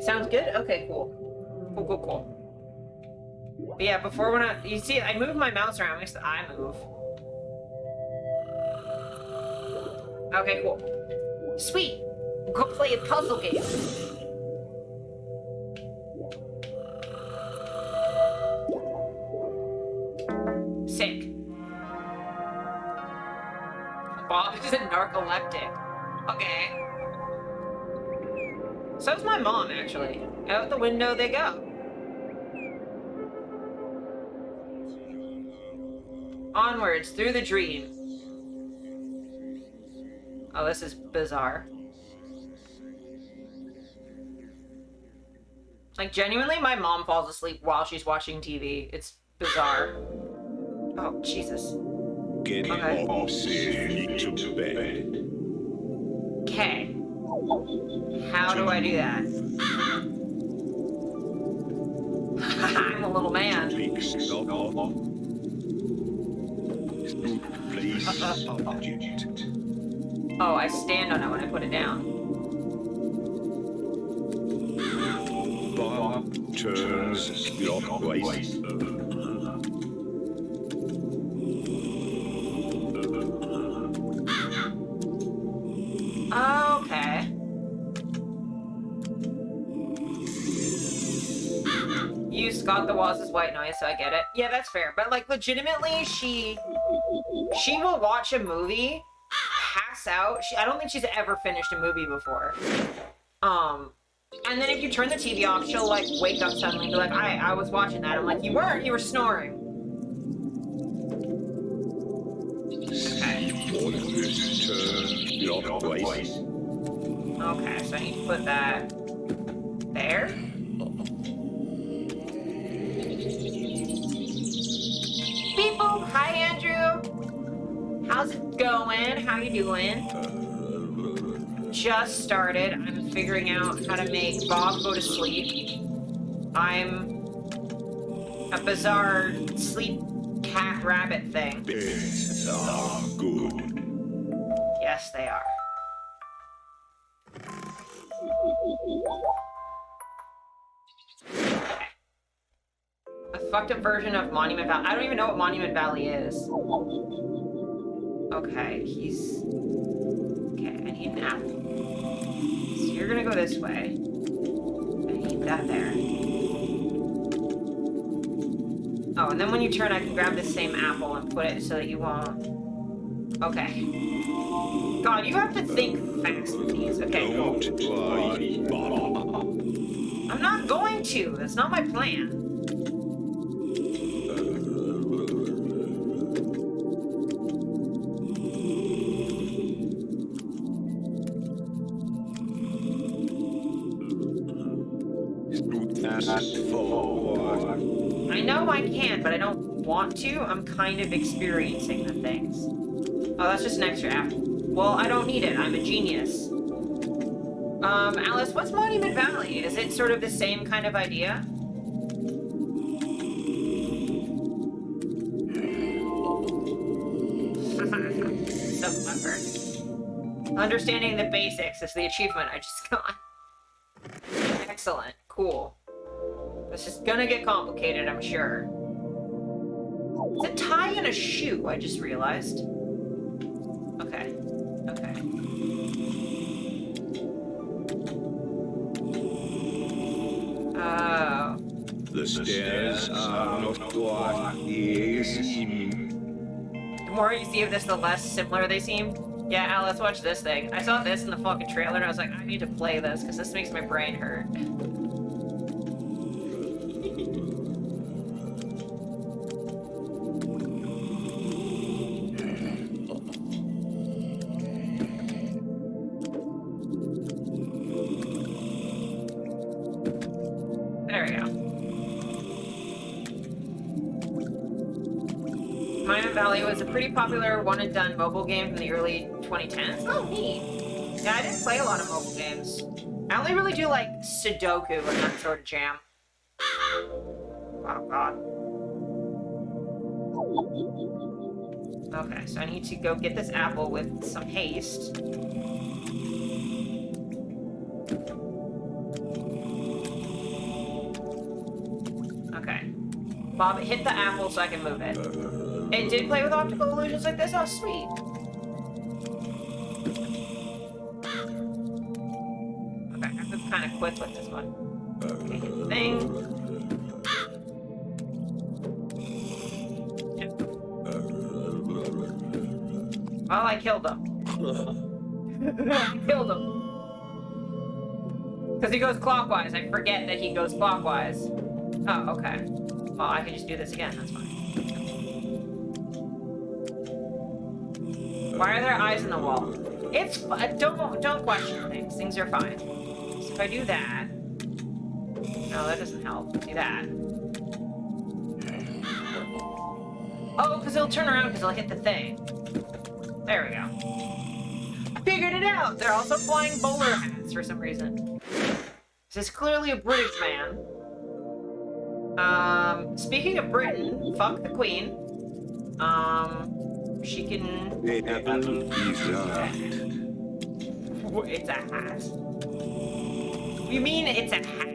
It sounds good? Okay, cool. Cool. But yeah, before when you see, I move my mouse around, makes the eye move. Okay, cool. Sweet! Go play a puzzle game. Sick. Bob is a narcoleptic. Okay. So's my mom, actually. Out the window they go. Onwards, through the dream. Oh, this is bizarre. Like, genuinely, my mom falls asleep while she's watching TV. It's bizarre. Oh, Jesus. Get home safely to bed. Okay. How do I do that? I'm a little man. Please. Oh, I stand on it when I put it down. Bob turns clockwise. Okay. You Scott the Waz's white noise, so I get it. Yeah, that's fair. But like, legitimately, she will watch a movie, pass out. I don't think she's ever finished a movie before. And then if you turn the TV off, she'll like wake up suddenly and be like, I was watching that. I'm like, you weren't, you were snoring. Okay. Okay, so I need to put that there. People, hi Andrew. How's it going? How you doing? Just started. I'm figuring out how to make Bob go to sleep. I'm a bizarre sleep cat rabbit thing. Beds are good. Yes, they are. Okay. A fucked up version of Monument Valley. I don't even know what Monument Valley is. Okay, he's... Okay, I need an apple. So you're gonna go this way. I need that there. Oh, and then when you turn, I can grab the same apple and put it so that you won't... Okay. God, you have to think fast with these. Okay, cool. I'm not going to. That's not my plan. I know I can, but I don't want to. I'm kind of experiencing the things. Oh, that's just an extra apple. Well, I don't need it. I'm a genius. Alice, what's Monument Valley? Is it sort of the same kind of idea? So clever. Understanding the basics is the achievement I just got. Excellent. Cool. This is gonna get complicated, I'm sure. It's a tie and a shoe, I just realized. Okay. Okay. Oh. The stairs are not what they seem. The more you see of this, the less similar they seem. Yeah, Al, let's watch this thing. I saw this in the fucking trailer and I was like, I need to play this because this makes my brain hurt. There we go. Monument Valley was a pretty popular one-and-done mobile game from the early 2010s. Oh, neat. Yeah, I didn't play a lot of mobile games. I only really do, like, Sudoku and that sort of jam. Oh, God. Okay, so I need to go get this apple with some haste. Bob, hit the apple so I can move it. It did play with optical illusions like this? Oh, sweet. Okay, I have to be kind of quick with this one. Okay, hit the thing. Yeah. Well, I killed him. I killed him. Because he goes clockwise. I forget that he goes clockwise. Oh, okay. Well, I can just do this again. That's fine. Why are there eyes in the wall? It's don't question things. Things are fine. So if I do that, no, that doesn't help. Do that. Oh, because it'll turn around because it'll hit the thing. There we go. I figured it out. They're also flying bowler hats for some reason. This is clearly a British man. Speaking of Britain, fuck the Queen. She can... It's a hat. You mean it's a hat?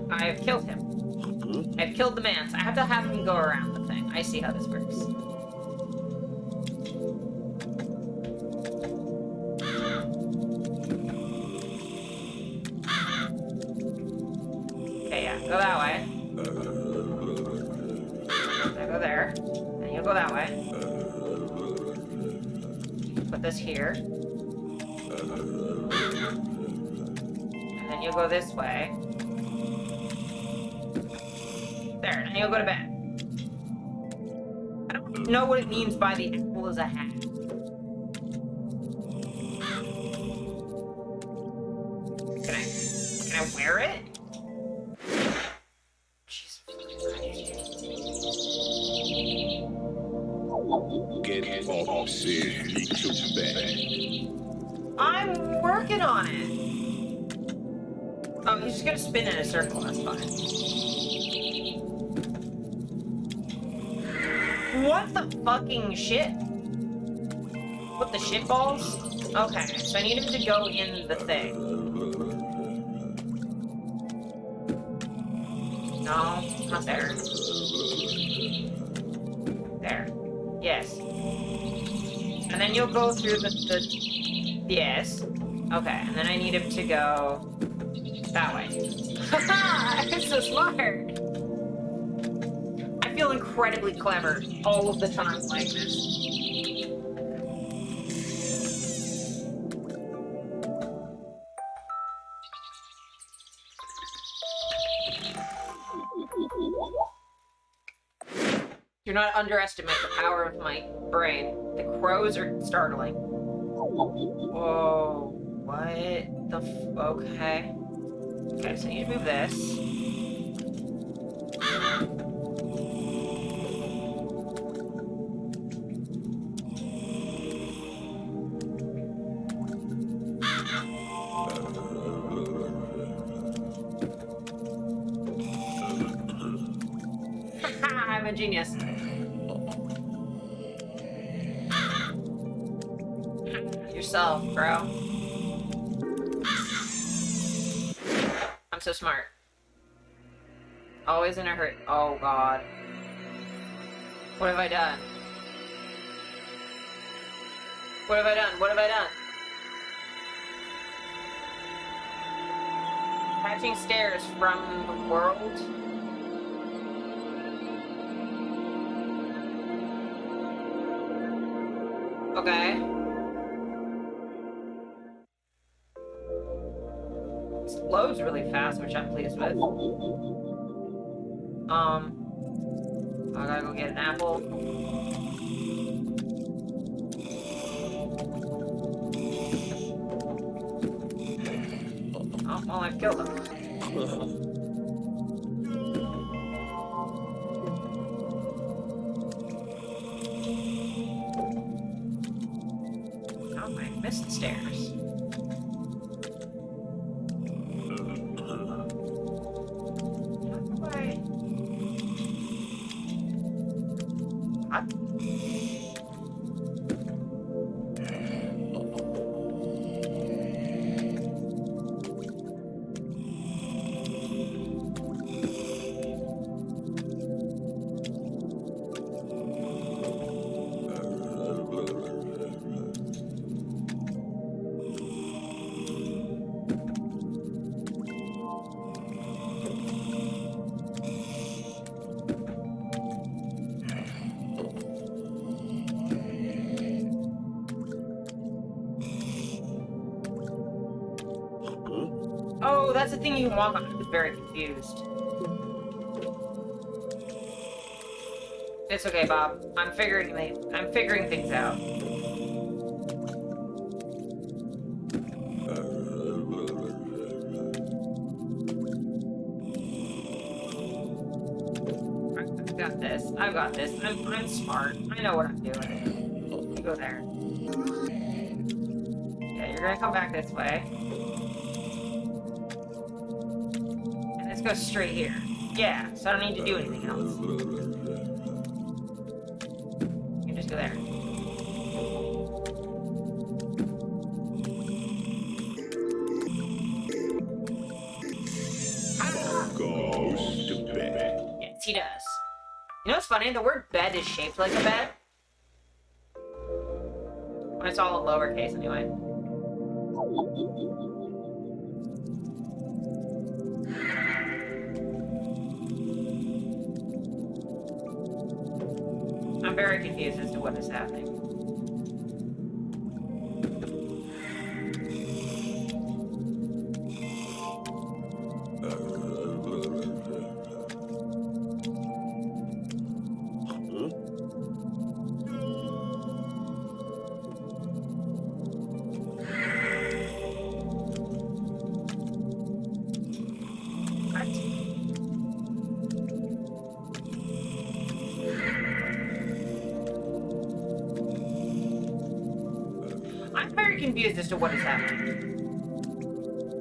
I have killed him. I've killed the man, so I have to have him go around the thing. I see how this works. Okay, yeah, go that way. Now go there. Then you'll go that way. Put this here. And then you'll go this way. There, and you'll go to bed. I don't know what it means by the apple is a hat. Can I wear it? Jesus Christ. Get off, Sid. To bed. I'm working on it. Oh, he's just gonna spin in a circle, that's fine. What the fucking shit? What, the shit balls? Okay, so I need him to go in the thing. No, not there. There. Yes. And then you'll go through the... Yes. Okay, and then I need him to go... that way. Haha! I'm so smart! I feel incredibly clever all of the time like this. Do not underestimate the power of my brain. The crows are startling. Whoa. What the okay. Okay, so I need to move this. I'm a genius. Yourself, bro. I'm so smart. Always in a hurry. Oh god. What have I done? What have I done? What have I done? Catching stairs from the world? Okay. This loads really fast, which I'm pleased with. I gotta go get an apple. Oh, well, I've killed him. Oh, I missed the stairs. What? Oh, that's the thing you can walk on. I was very confused. It's okay, Bob. I'm figuring things out. I've got this. I've got this. I'm smart. I know what I'm doing. You go there. Yeah, you're gonna come back this way. And let's go straight here. Yeah, so I don't need to do anything else. You can just go there. Goes to bed. Yes, he does. You know what's funny? The word bed is shaped like a bed. When it's all in lowercase, anyway. I'm very confused as to what is happening. I'm very confused as to what is happening.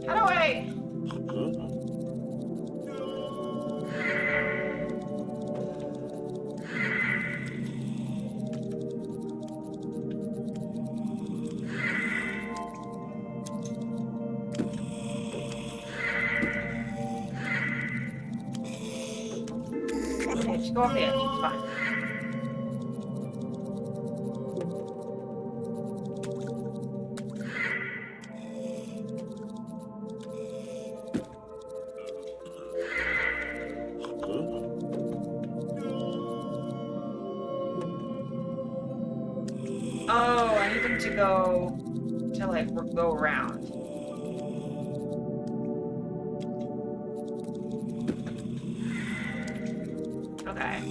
How do I... Okay, just go off the edge. It's fine. Oh, I need them to go to like go around. Okay.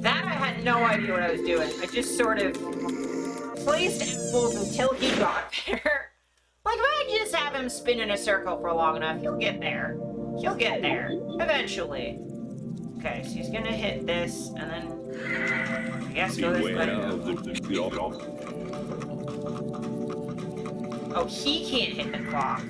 I had no idea what I was doing. I just sort of placed apples until he got there. Like, if I just have him spin in a circle for long enough, he'll get there. He'll get there. Eventually. Okay, so he's gonna hit this, and then... I guess go this way. Oh, he can't hit the clock.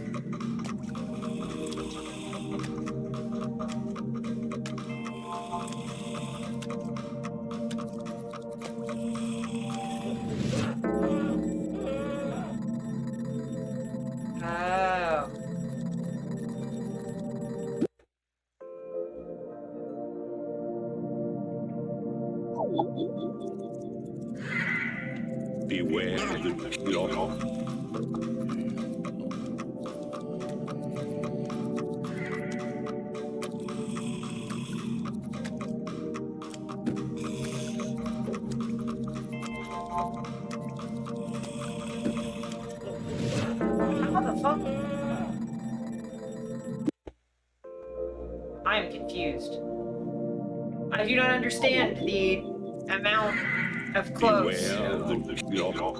Beware the dog. How the fuck? I am confused. I do not understand the amount of clothes. Beware the dog.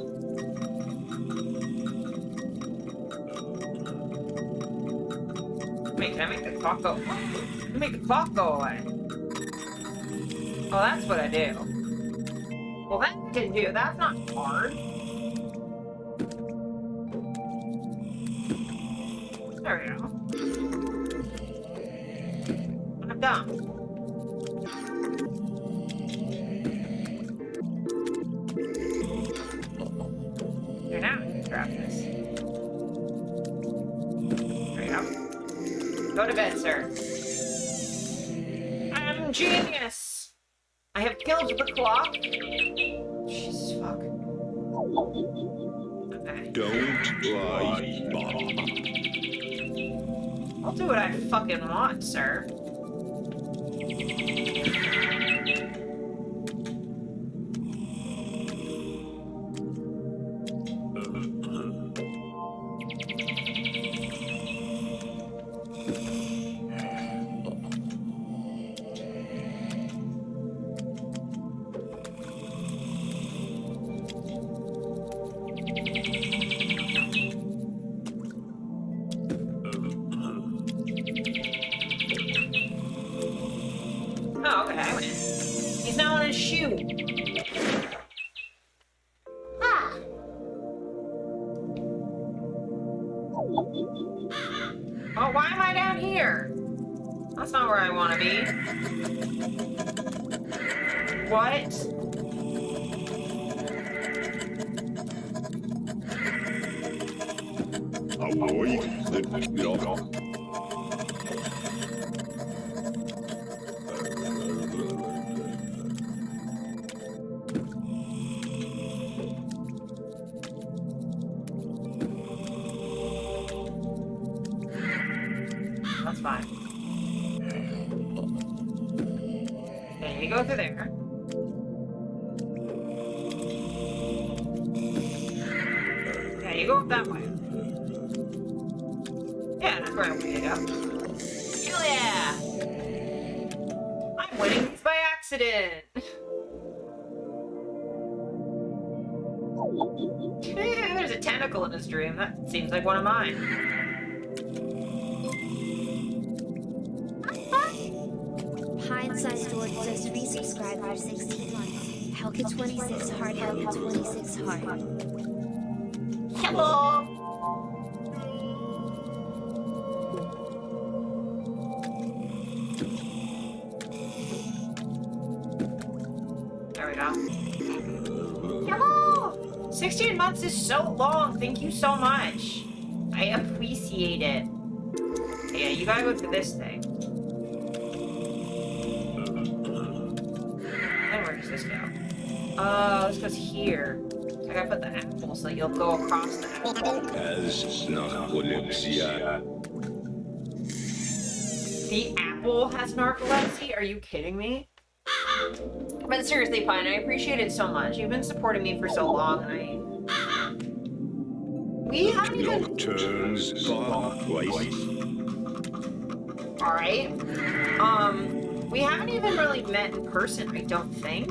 Wait, can I make the clock go? You make the clock go away. Oh, that's what I do. Well, that can do. That's not hard. There we go. I'm done. Here now, grab this. There you go. Go to bed, sir. I'm genius. I have killed the clock. Jesus fuck. Okay. Don't lie, Bob. I'll do what I fucking want, sir. Oh, okay, I win. He's now on his shoe. Ah. Oh, why am I down here? That's not where I want to be. What? Avoid the dog. That's fine. Okay, you go through there. Yeah, you go up that way. Yeah, that's where I want you to go. Hell yeah! I'm winning these by accident! There's a tentacle in his dream. That seems like one of mine. Pine-sized George says resubscribe for 16 months. Helka 26 heart, Helka 26 heart. Hello! There we go. Hello! 16 months is so long. Thank you so much. I appreciate it. Yeah, you gotta go to this thing. Then where does this go? Oh, this goes here. So I gotta put the apple so that you'll go across the apple. As narcolepsia. The apple has narcolepsy? Are you kidding me? But seriously, Pine, I appreciate it so much. You've been supporting me for so long, and we haven't even... Nocturnes pathways. Alright. We haven't even really met in person, I don't think.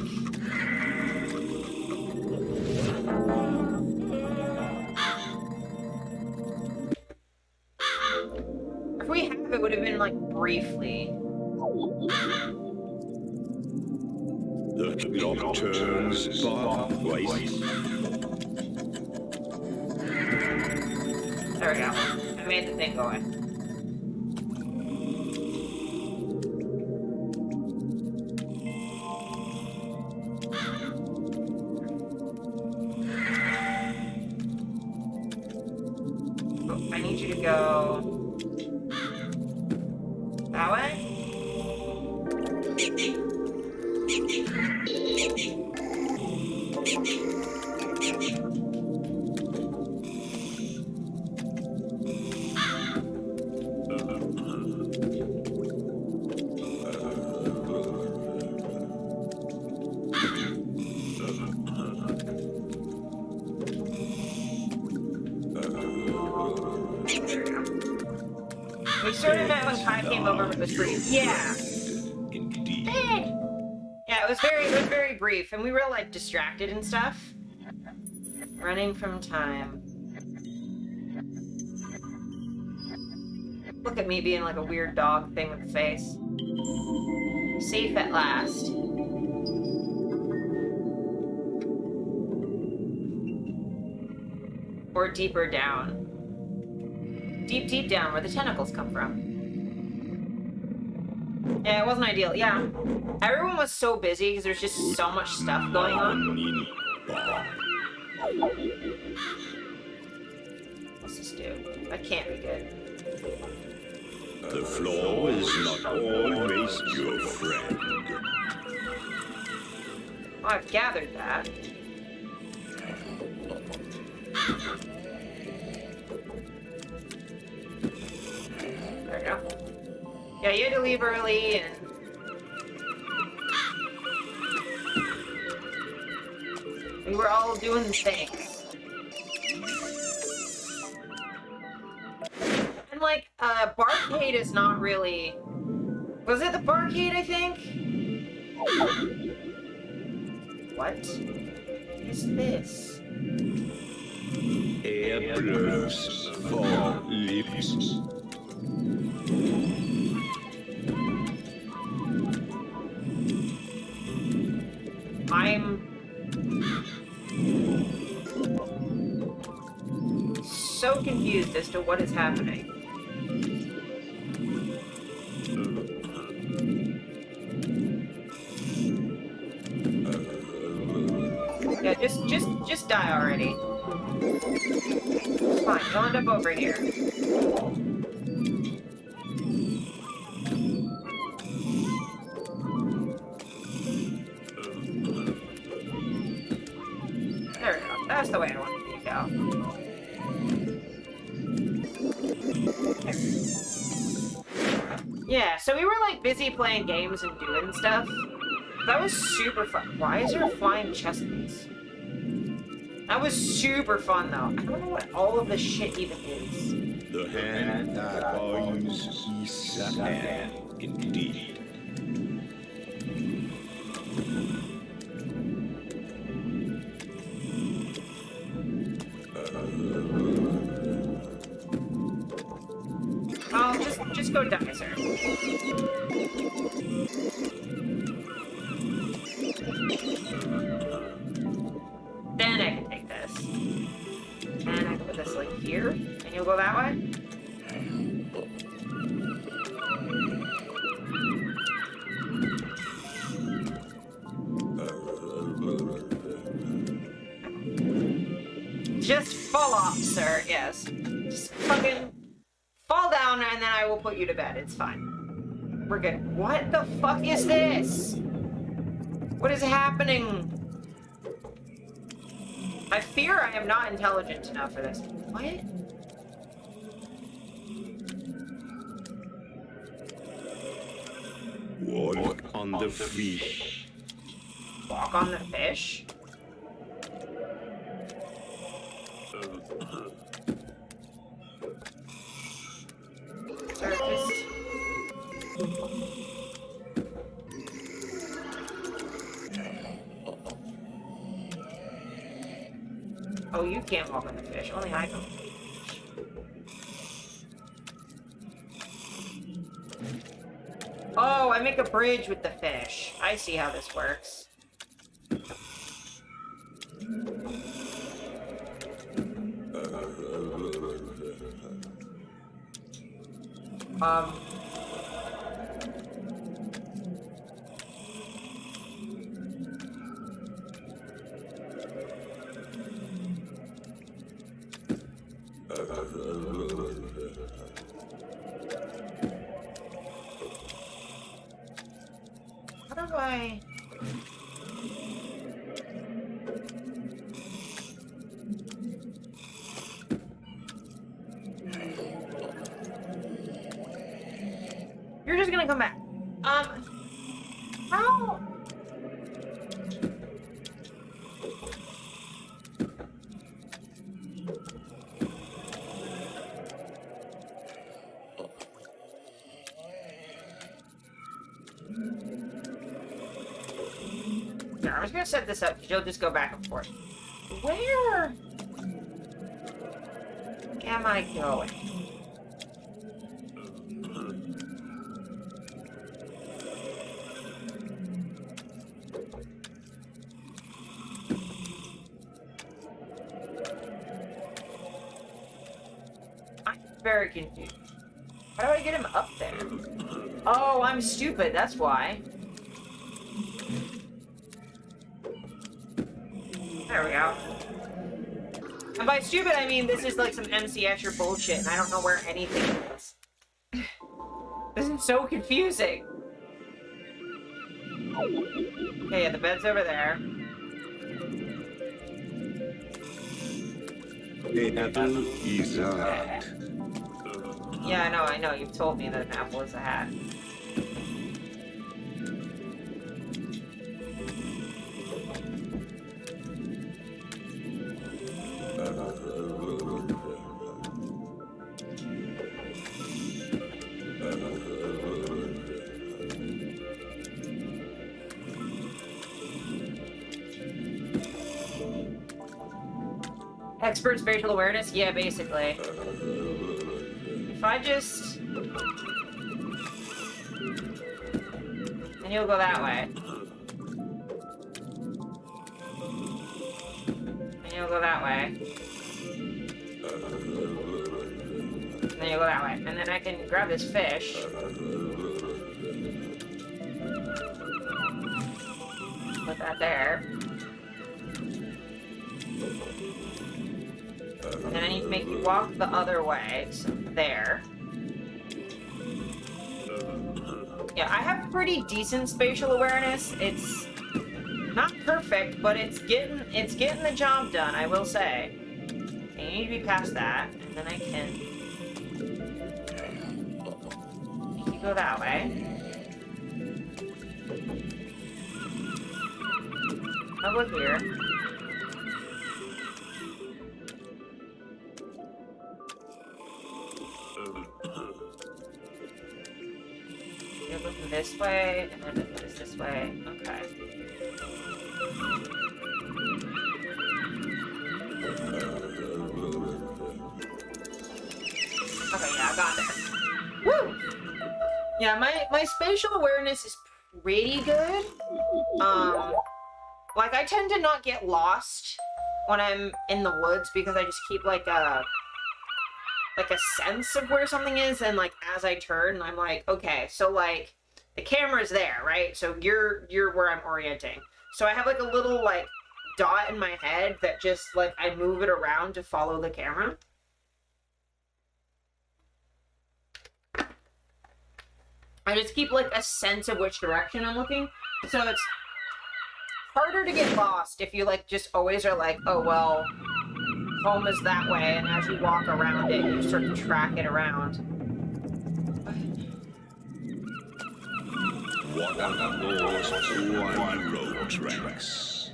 If we have, it would have been, like, briefly. The nocturnes pathways. There we go. I made the thing go away. Oh, I need you to go that way. We sort of met when Kai came over with the brief. Yeah. Indeed. Yeah, it was very brief, and we were like distracted and stuff. Running from time. Look at me being like a weird dog thing with the face. Safe at last. Or deeper down. Deep, deep down where the tentacles come from. Yeah, it wasn't ideal. Yeah. Everyone was so busy because there's just so much stuff going on. What's this do? That can't be good. The floor is not always your friend. Oh, I've gathered that. There we go. Yeah, you had to leave early and... we were all doing things. And like, Barcade is not really... Was it the Barcade, I think? What is this? Air blows for lips. I'm so confused as to what is happening. Yeah, just die already. It's fine, you'll end up over here. There we go. That's the way I wanted you to go. Yeah, so we were like busy playing games and doing stuff. That was super fun. Why is there a flying chess piece? That was super fun though. I don't know what all of this shit even is. The hand that binds is a hand indeed. Oh, just go die, sir. Then I can take this. And I can put this like here, and you'll go that way. Just fall off, sir. Yes. Just fucking fall down, and then I will put you to bed. It's fine. We're good. What the fuck is this? What is happening? I fear I am not intelligent enough for this. What? Walk on the fish. Walk on the fish? Surface. Oh, you can't walk on the fish. Only I can. Oh, I make a bridge with the fish. I see how this works. How do I... You're just gonna come back. How? Yeah, I'm just gonna set this up because you'll just go back and forth. Where am I going? very confused. How do I get him up there? Oh, I'm stupid, that's why. There we go. And by stupid, I mean this is like some MC Escher bullshit, and I don't know where anything is. This is so confusing. Okay, yeah, the bed's over there. The apple is a hat. Yeah, I know. You've told me that an apple is a hat. Expert spatial awareness? Yeah, basically. If I just... And you'll go that way. And you'll go that way. And then you'll go that way. And then I can grab this fish. Put that there. And then I need to make you walk the other way, so there. Yeah, I have pretty decent spatial awareness. It's not perfect, but it's getting the job done, I will say. Okay, you need to be past that, and then I can make you go that way. I'll look here. You're looking this way, and then it goes this way. Okay. Okay, yeah, I got there. Woo! Yeah, my spatial awareness is pretty good. Like, I tend to not get lost when I'm in the woods because I just keep, like a sense of where something is, and, like, as I turn, I'm like, okay, so, like, the camera's there, right? So you're where I'm orienting. So I have, like, a little, like, dot in my head that just, like, I move it around to follow the camera. I just keep, like, a sense of which direction I'm looking. So it's harder to get lost if you, like, just always are like, oh, well, home is that way, and as you walk around it, you sort of track it around. What are those one road tracks?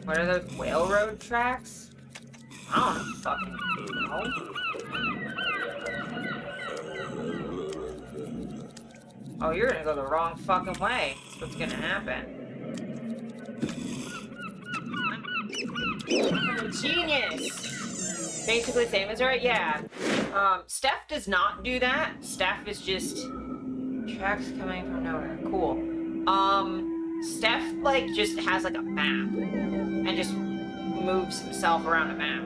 What are those railroad tracks? I don't fucking know. Oh, you're gonna go the wrong fucking way. That's what's gonna happen. Genius! Basically same as right, yeah. Steph does not do that. Steph is just tracks coming from nowhere. Cool. Steph, like, just has, like, a map. And just moves himself around a map.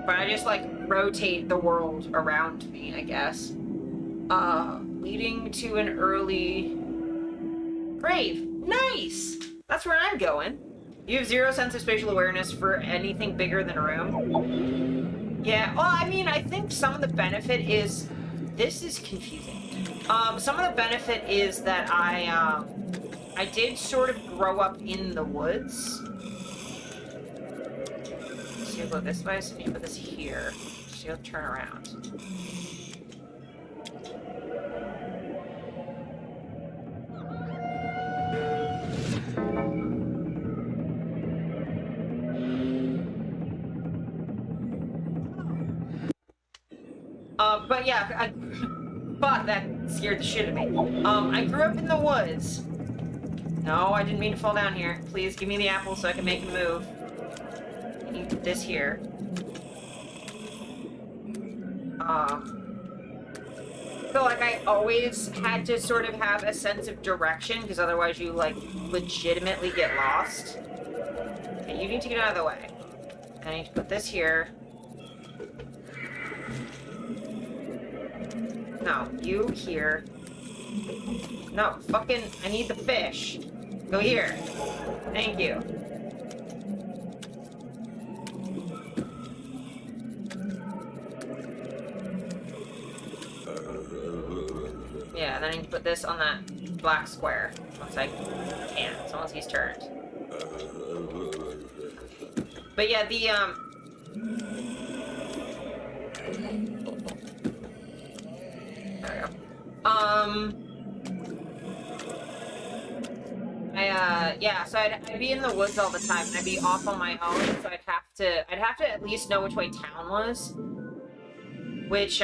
But I just, like, rotate the world around me, I guess. Leading to an early grave. Nice! That's where I'm going. You have 0 sense of spatial awareness for anything bigger than a room. Yeah, well, I mean, I think some of the benefit is... This is confusing. Some of the benefit is that I did sort of grow up in the woods. So you'll go this way, so you put this here. So you'll turn around. But yeah, fuck, that scared the shit out of me. I grew up in the woods. No, I didn't mean to fall down here. Please give me the apple so I can make a move. I need this here. So, like, I always had to sort of have a sense of direction, because otherwise you, like, legitimately get lost. Okay, you need to get out of the way. I need to put this here. No, you here. No, fucking, I need the fish. Go here. Thank you. Yeah, and then I need to put this on that black square. Once I can, so once he's turned. But yeah, the, there we go. Yeah, so I'd be in the woods all the time, and I'd be off on my own, so I'd have to at least know which way town was. Which,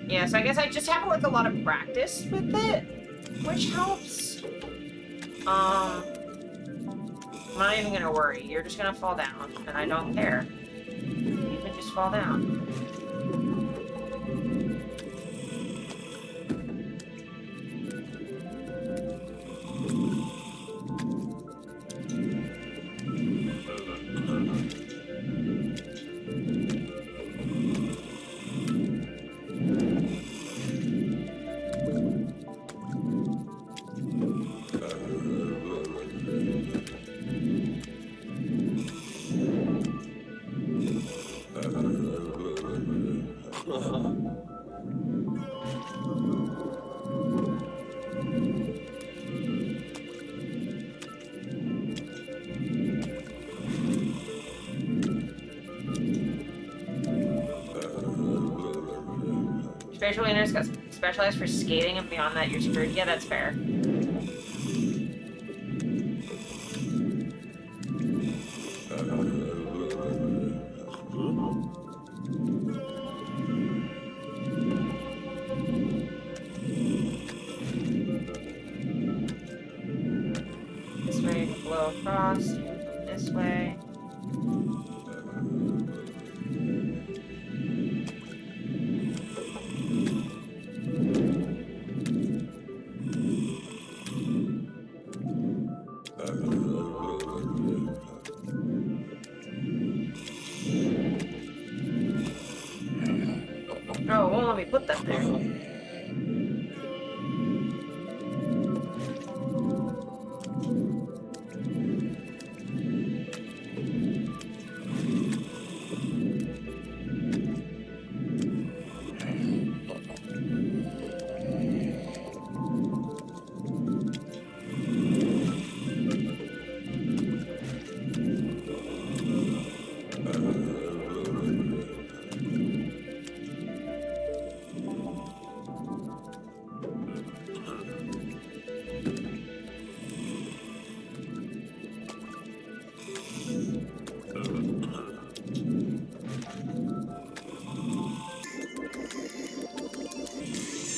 yeah, so I guess I just have, like, a lot of practice with it, which helps. I'm not even gonna worry. You're just gonna fall down, and I don't care. You can just fall down. Spatial awareness got specialized for skating, and beyond that, you're screwed. Yeah, that's fair. This way, you can blow across. This way. Oh, it won't let me put that there.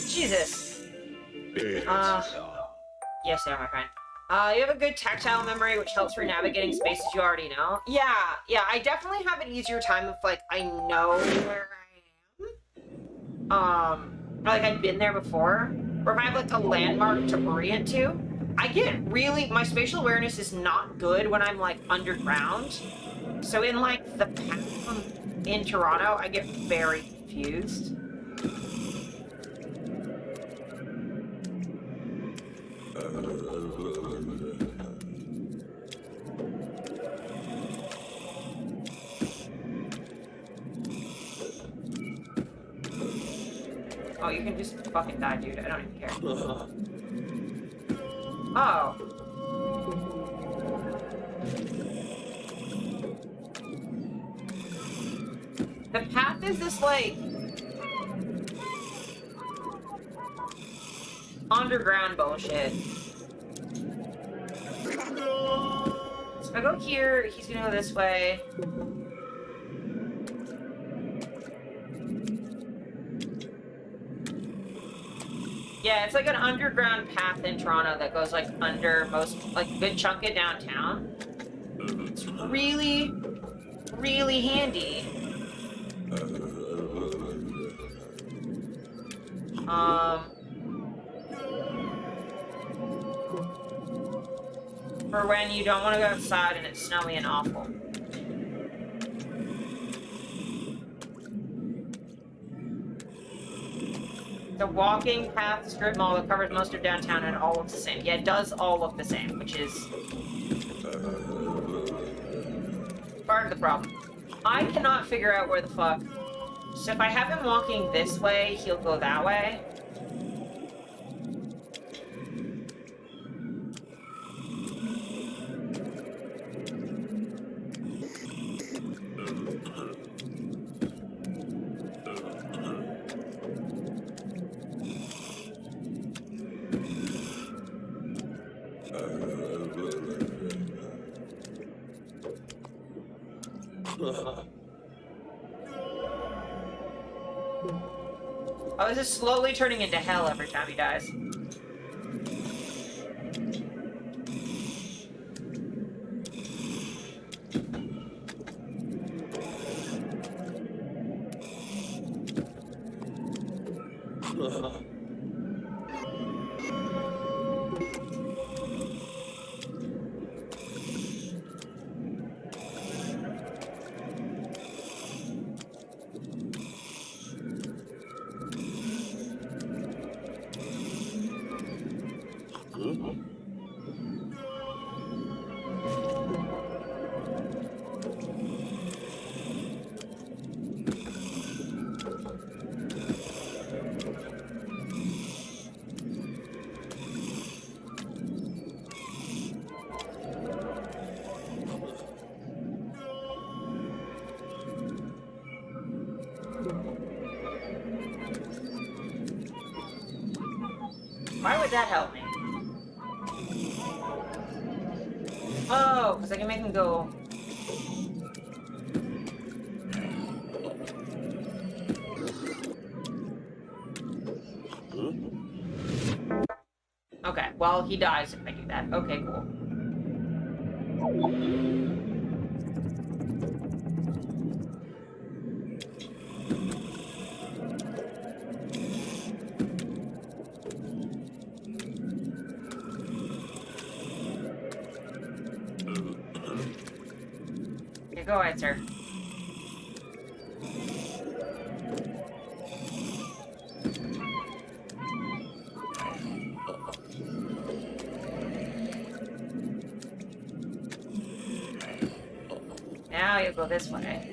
Jesus. Yes, sir, my friend. You have a good tactile memory, which helps for navigating spaces you already know. Yeah, I definitely have an easier time if, like, I know where I am. Or, like, I've been there before. Or if I have, like, a landmark to orient to. I get really... My spatial awareness is not good when I'm, like, underground. So in, like, the path in Toronto, I get very confused. Oh, you can just fucking die, dude. I don't even care. Oh. The path is this, like... underground bullshit. So if I go here, he's gonna go this way. Yeah, it's like an underground path in Toronto that goes, like, under most, like, a good chunk of downtown. It's really, really handy. For when you don't want to go outside and it's snowy and awful. The walking path strip mall that covers most of downtown and all looks the same. Yeah, it does all look the same, which is part of the problem. I cannot figure out where the fuck. So if I have him walking this way, he'll go that way. Oh, this is slowly turning into hell every time he dies. Why would that help me? Oh, because I can make him go. Okay, well, he dies if I do that. Okay, cool. Okay, go ahead, sir. Now you go this way.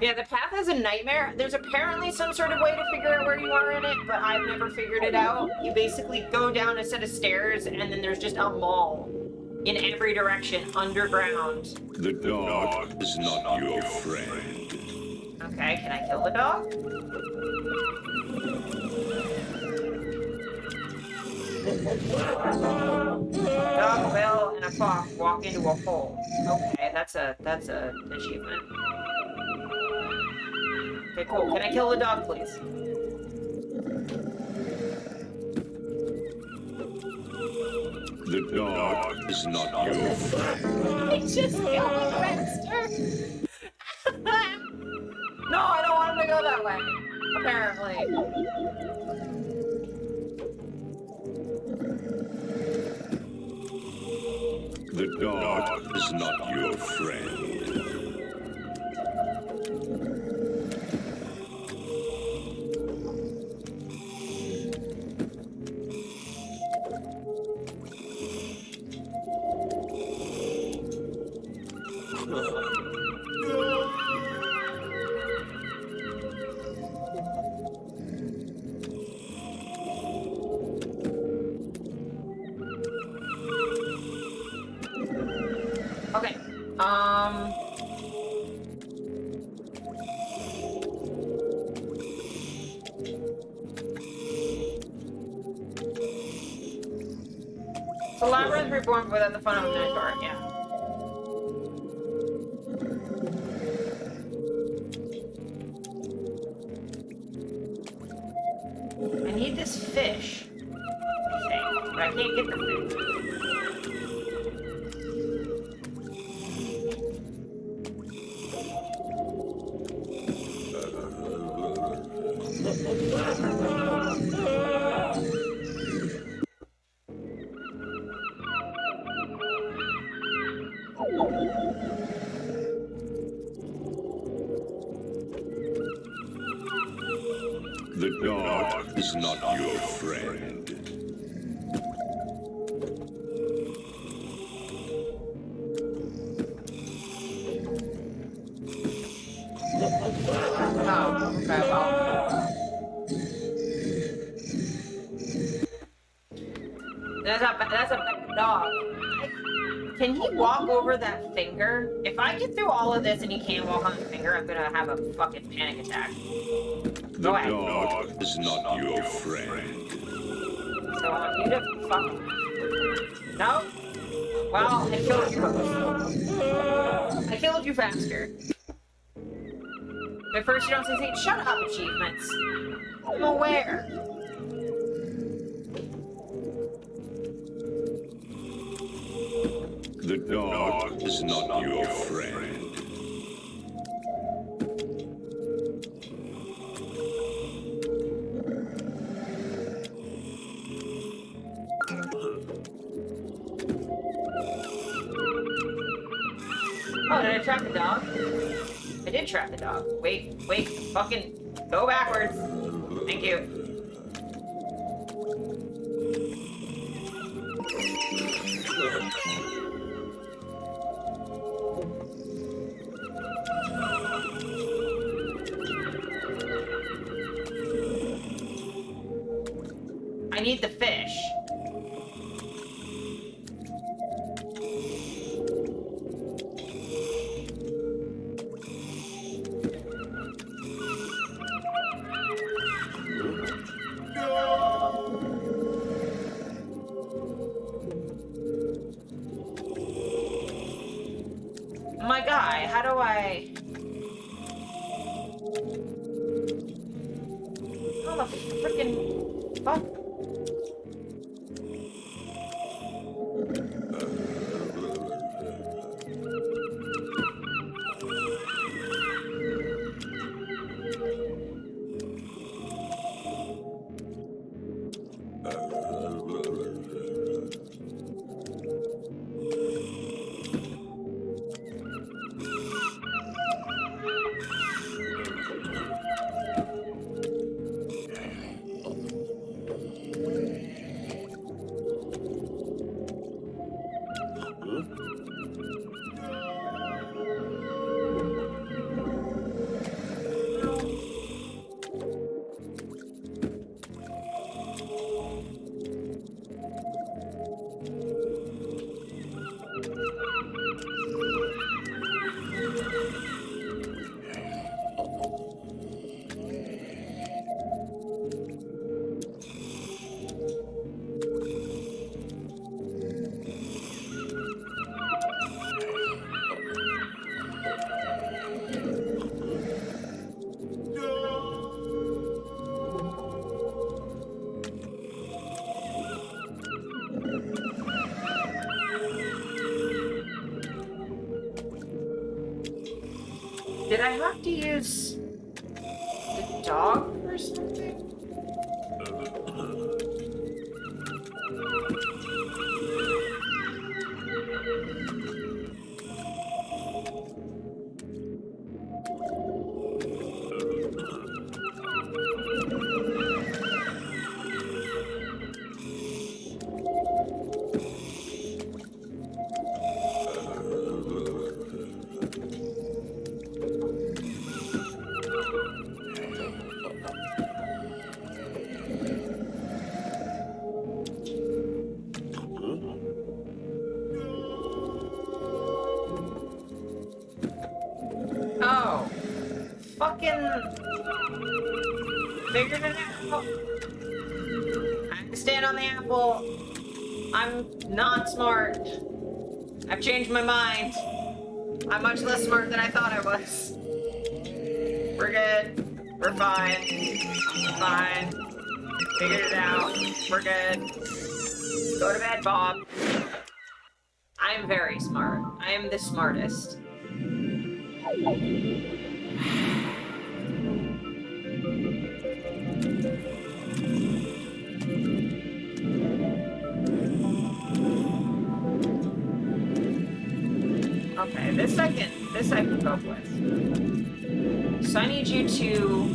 Yeah, the path is a nightmare. There's apparently some sort of way to figure out where you are in it, but I've never figured it out. You basically go down a set of stairs, and then there's just a mall in every direction, underground. The dog is not your friend. Okay, can I kill the dog? Dog will and a fox walk into a hole. Okay, that's a achievement. Okay, cool. Can I kill the dog, please? The dog is not your friend. I just killed the monster. No, I don't want him to go that way. Apparently. The dog is not your friend. Okay. So Labyrinth reborn without the fun of a Minotaur, yeah. fish. I think, but I can't get the fish. The dark is not your friend. Oh, okay, well. That's a bad dog. Can he walk over that finger? If I get through all of this and he can't walk on the finger, I'm gonna have a fucking panic attack. The dark is not your friend. So I want you to fuck. No? Well, I killed you. I killed you faster. At first you don't say things. Shut up, achievements. I'm aware. The dark is not your friend. Oh, did I trap the dog? I did trap the dog. Wait, fucking go backwards. Thank you. I need the fish. My guy, how do I... How the frickin' fuck? Did I have to use the dog or something? Oh. Fucking... Figured it out. I have to stand on the apple. I'm not smart. I've changed my mind. I'm much less smart than I thought I was. We're good. We're fine. We're fine. Figured it out. We're good. Go to bed, Bob. I am very smart. I am the smartest. Okay, this I can cope with. So I need you to...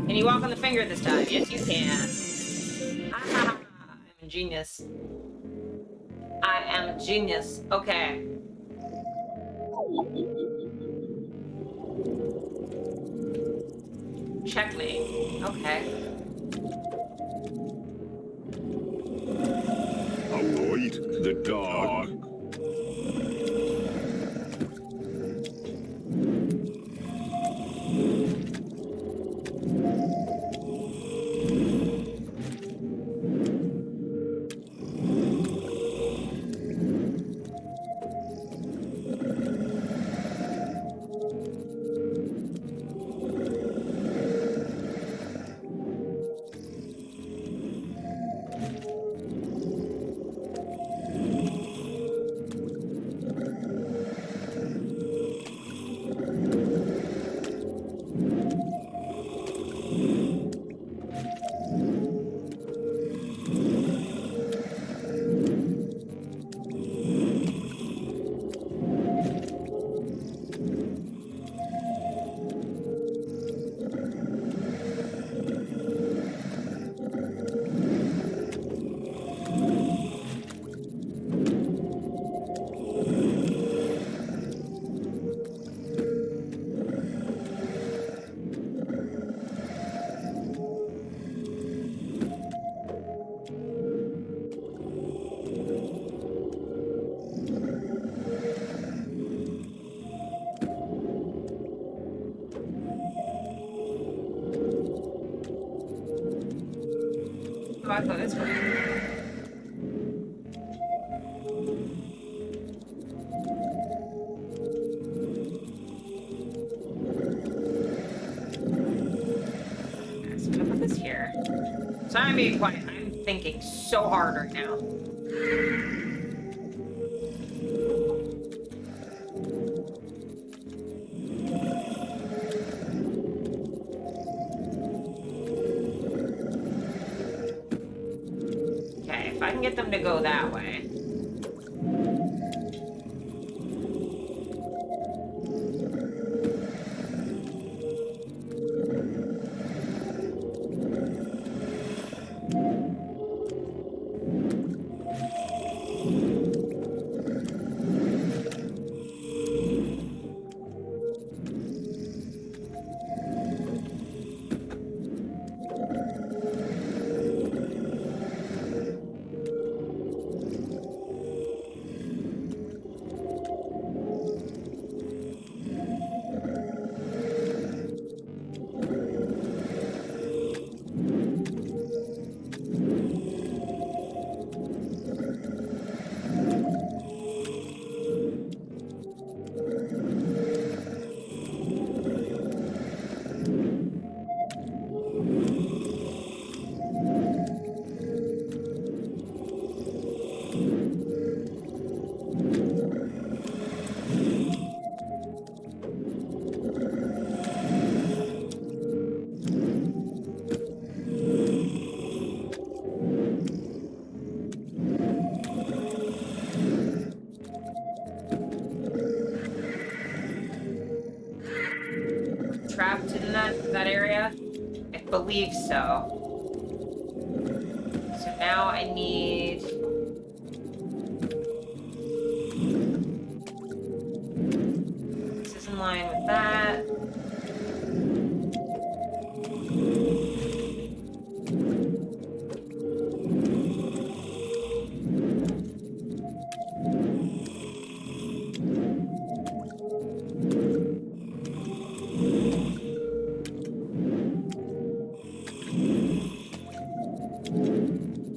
Can you walk on the finger this time? Yes, you can. I'm a genius. I am a genius. Okay. Checkmate. Okay. Avoid the dark. Oh, I thought this way. Okay, so I'm gonna put this here. So I'm being quiet. I'm thinking so hard right now. If I can get them to go that way. that area? I believe so. So now I need... This is in line with that.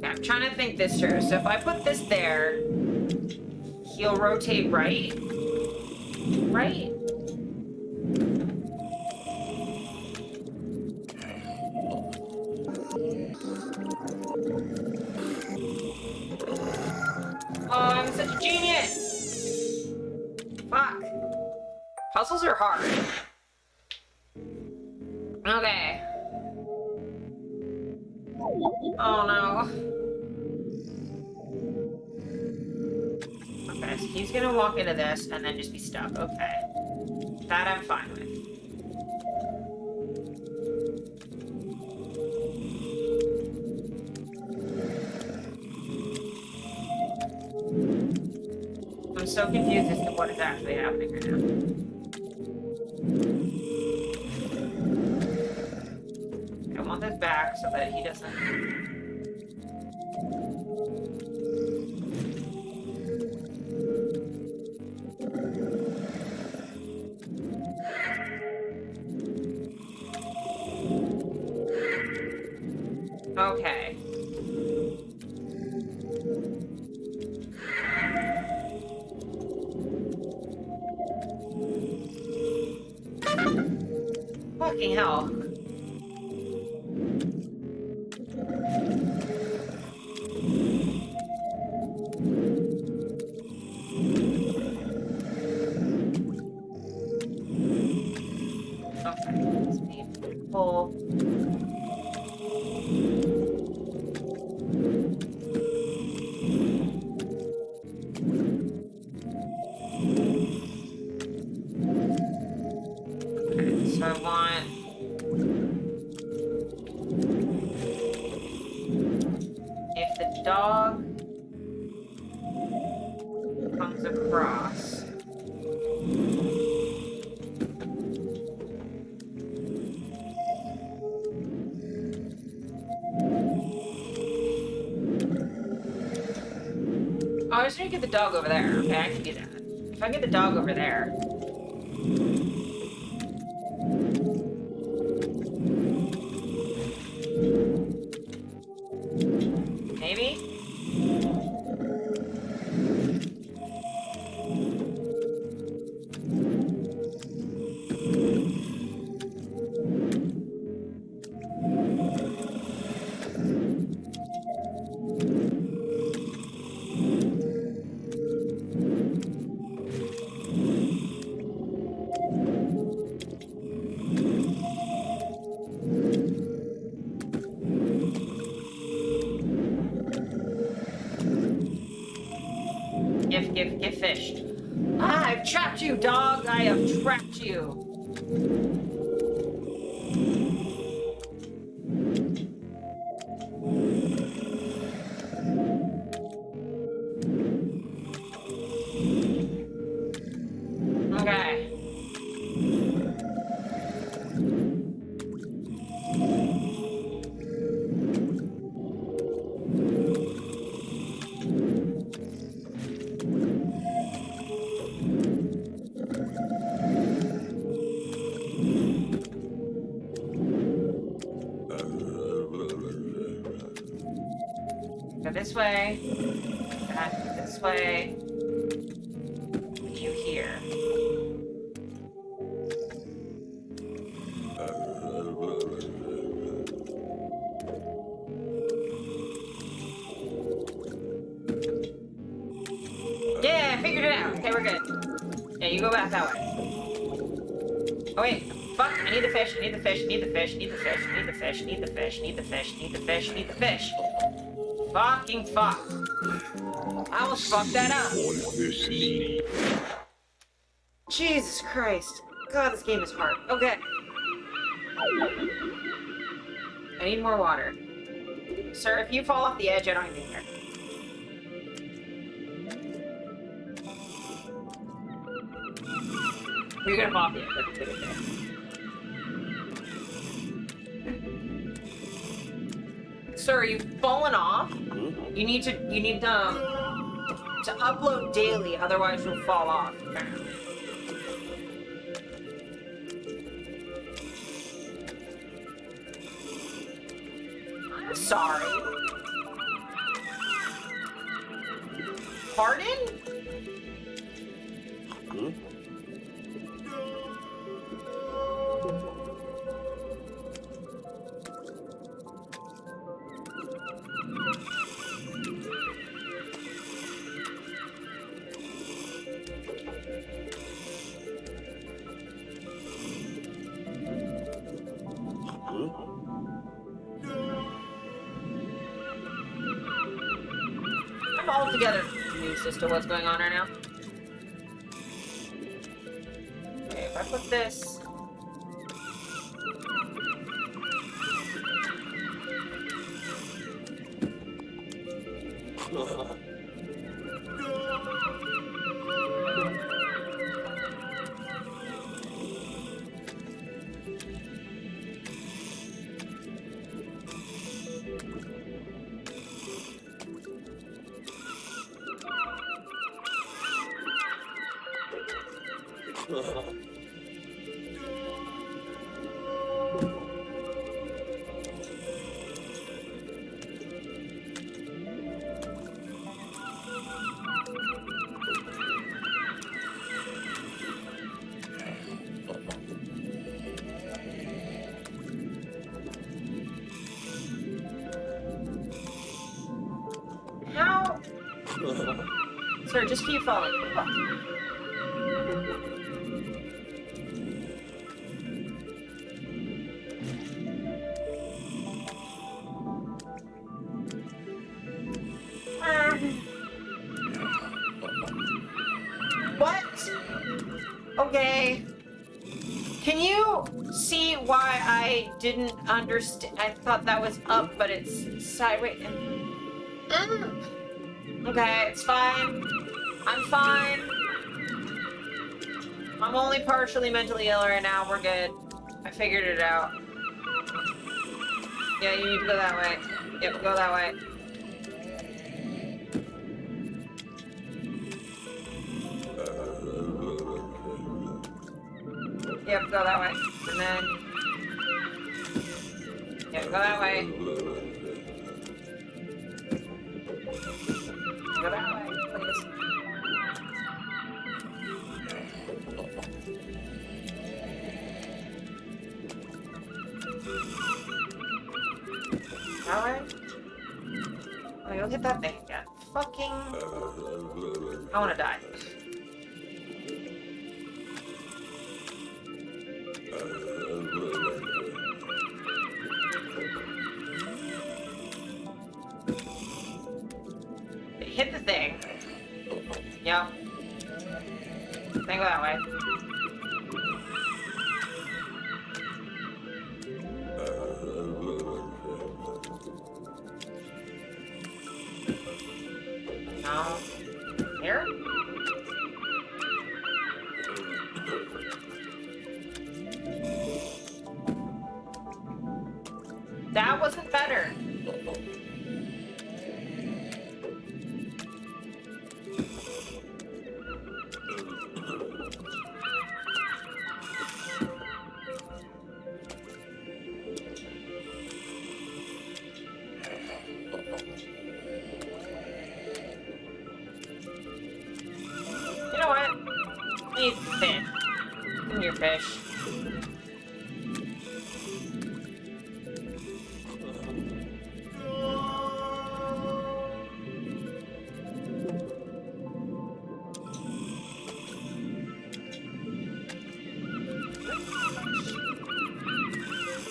I'm trying to think this through. So if I put this there, he'll rotate right. Right? Oh, I'm such a genius! Fuck. Puzzles are hard. Okay. Oh no. Okay, so he's gonna walk into this and then just be stuck. Okay. That I'm fine with. I'm so confused as to what is actually happening right now. I want this back so that he doesn't... Okay. Fucking hell. Okay, let's need pull. Okay, so I want... If the dog comes across... Oh, I just need to get the dog over there. Okay, I can do that. If I get the dog over there... Maybe? Get fished. Ah, I've trapped you, dog! I have trapped you! Okay. Go this way. That this way. You here. Yeah, I figured it out. Okay, we're good. Yeah, you go back that way. Oh wait, fuck, I need the fish, I need the fish, I need the fish, I need the fish, I need the fish, I need the fish, I need the fish, I need the fish, I need the fish. Fucking fuck. I almost fucked that up. Jesus Christ. God, this game is hard. Okay. I need more water. Sir, if you fall off the edge, I don't even care. You're gonna fall off the edge. That's a good idea. Sir, you've fallen off. You need to upload daily, otherwise you'll fall off. Apparently. I'm sorry. Pardon? I'm altogether confused as to what's going on right now. Okay, if I put this... How? Sir, just keep falling. What? Okay. Can you see why I didn't understand? I thought that was up, but it's sideways. Okay, it's fine. I'm fine. I'm only partially mentally ill right now. We're good. I figured it out. Yeah, you need to go that way. Yep, go that way. Yep, go that way. And then... Yep, go that way. Go that way, please. That way? Oh, you'll hit that thing again. Fucking... I wanna die. Hit the thing. Yep. Then go that way. No. Here? That wasn't better. You know what? I need fish. Give me your fish.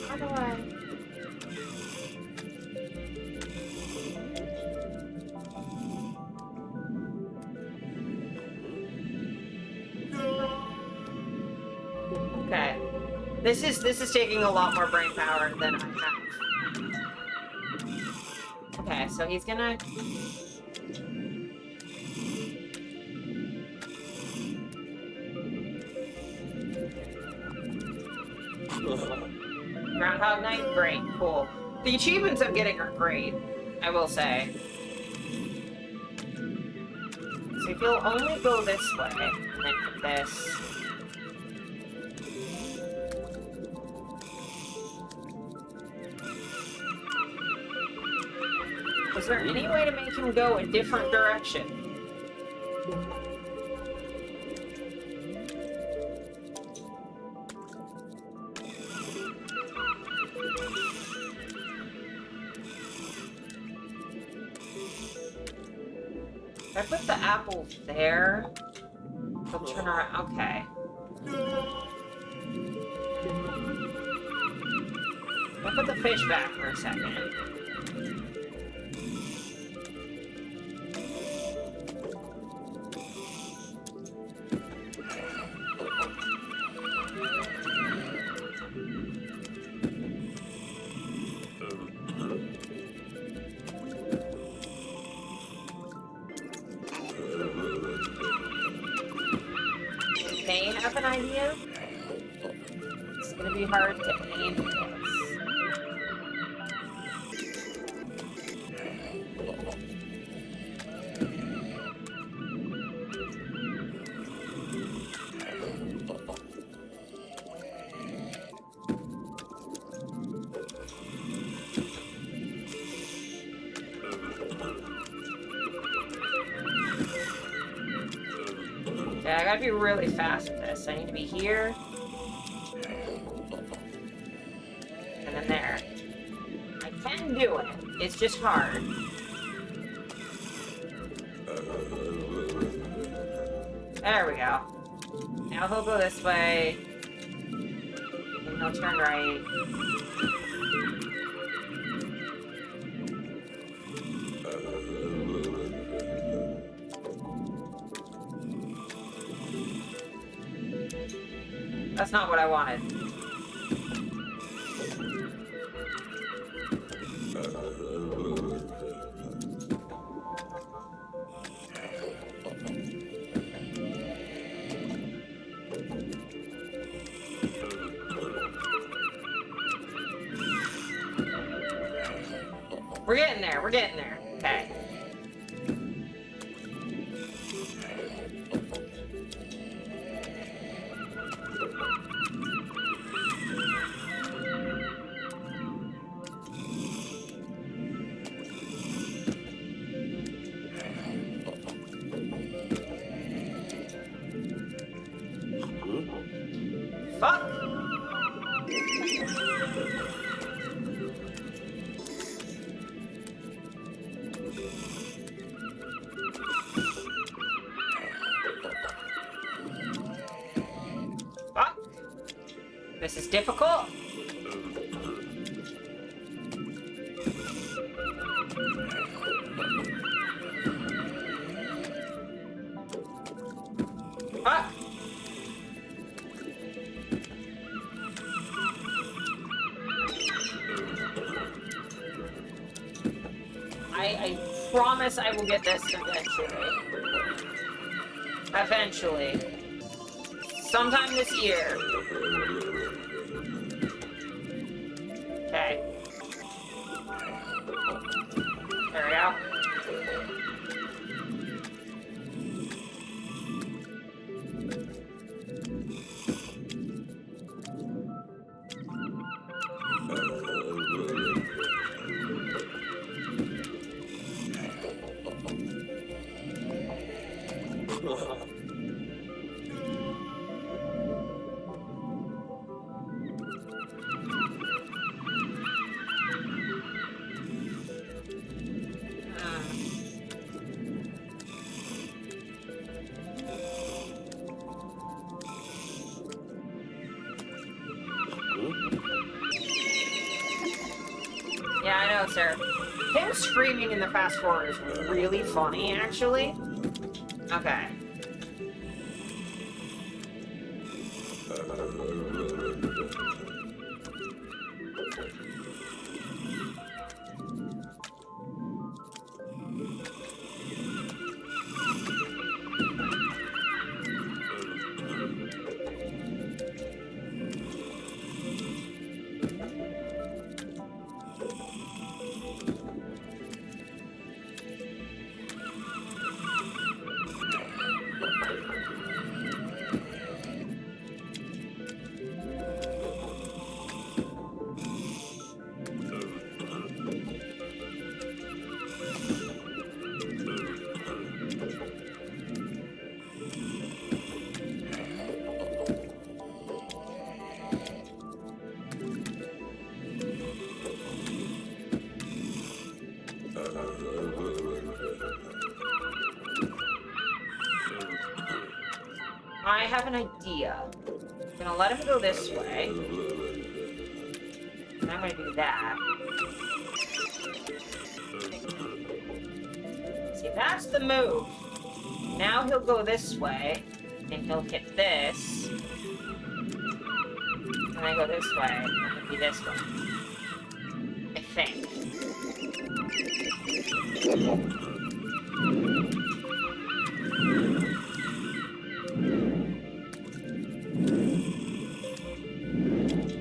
How do I... Okay. This is taking a lot more brain power than I have. Okay, so he's gonna... Groundhog Night? Great, cool. The achievements I'm getting are great, I will say. So if you'll only go this way, and then hit this... Is there any way to make him go a different direction? If I put the apple there, he'll turn around. Okay. I'll put the fish back for a second. May have an idea. It's gonna be hard to aim this. Yeah, I gotta be really fast with this. I need to be here. And then there. I can do it. It's just hard. There we go. Now he'll go this way. And he'll turn right. That's not what I wanted. We're getting there, we're getting there. Okay. Fuck! Fuck! This is difficult. Fuck! I promise I will get this eventually. Eventually. Sometime this year. Okay. There we go. Yeah, I know, sir. Him screaming in the fast forward is really funny, actually. Okay. have an idea. I'm gonna let him go this way. And I'm gonna do that. See, that's the move. Now he'll go this way, and he'll hit this. And then go this way, and it'll be this way. I think.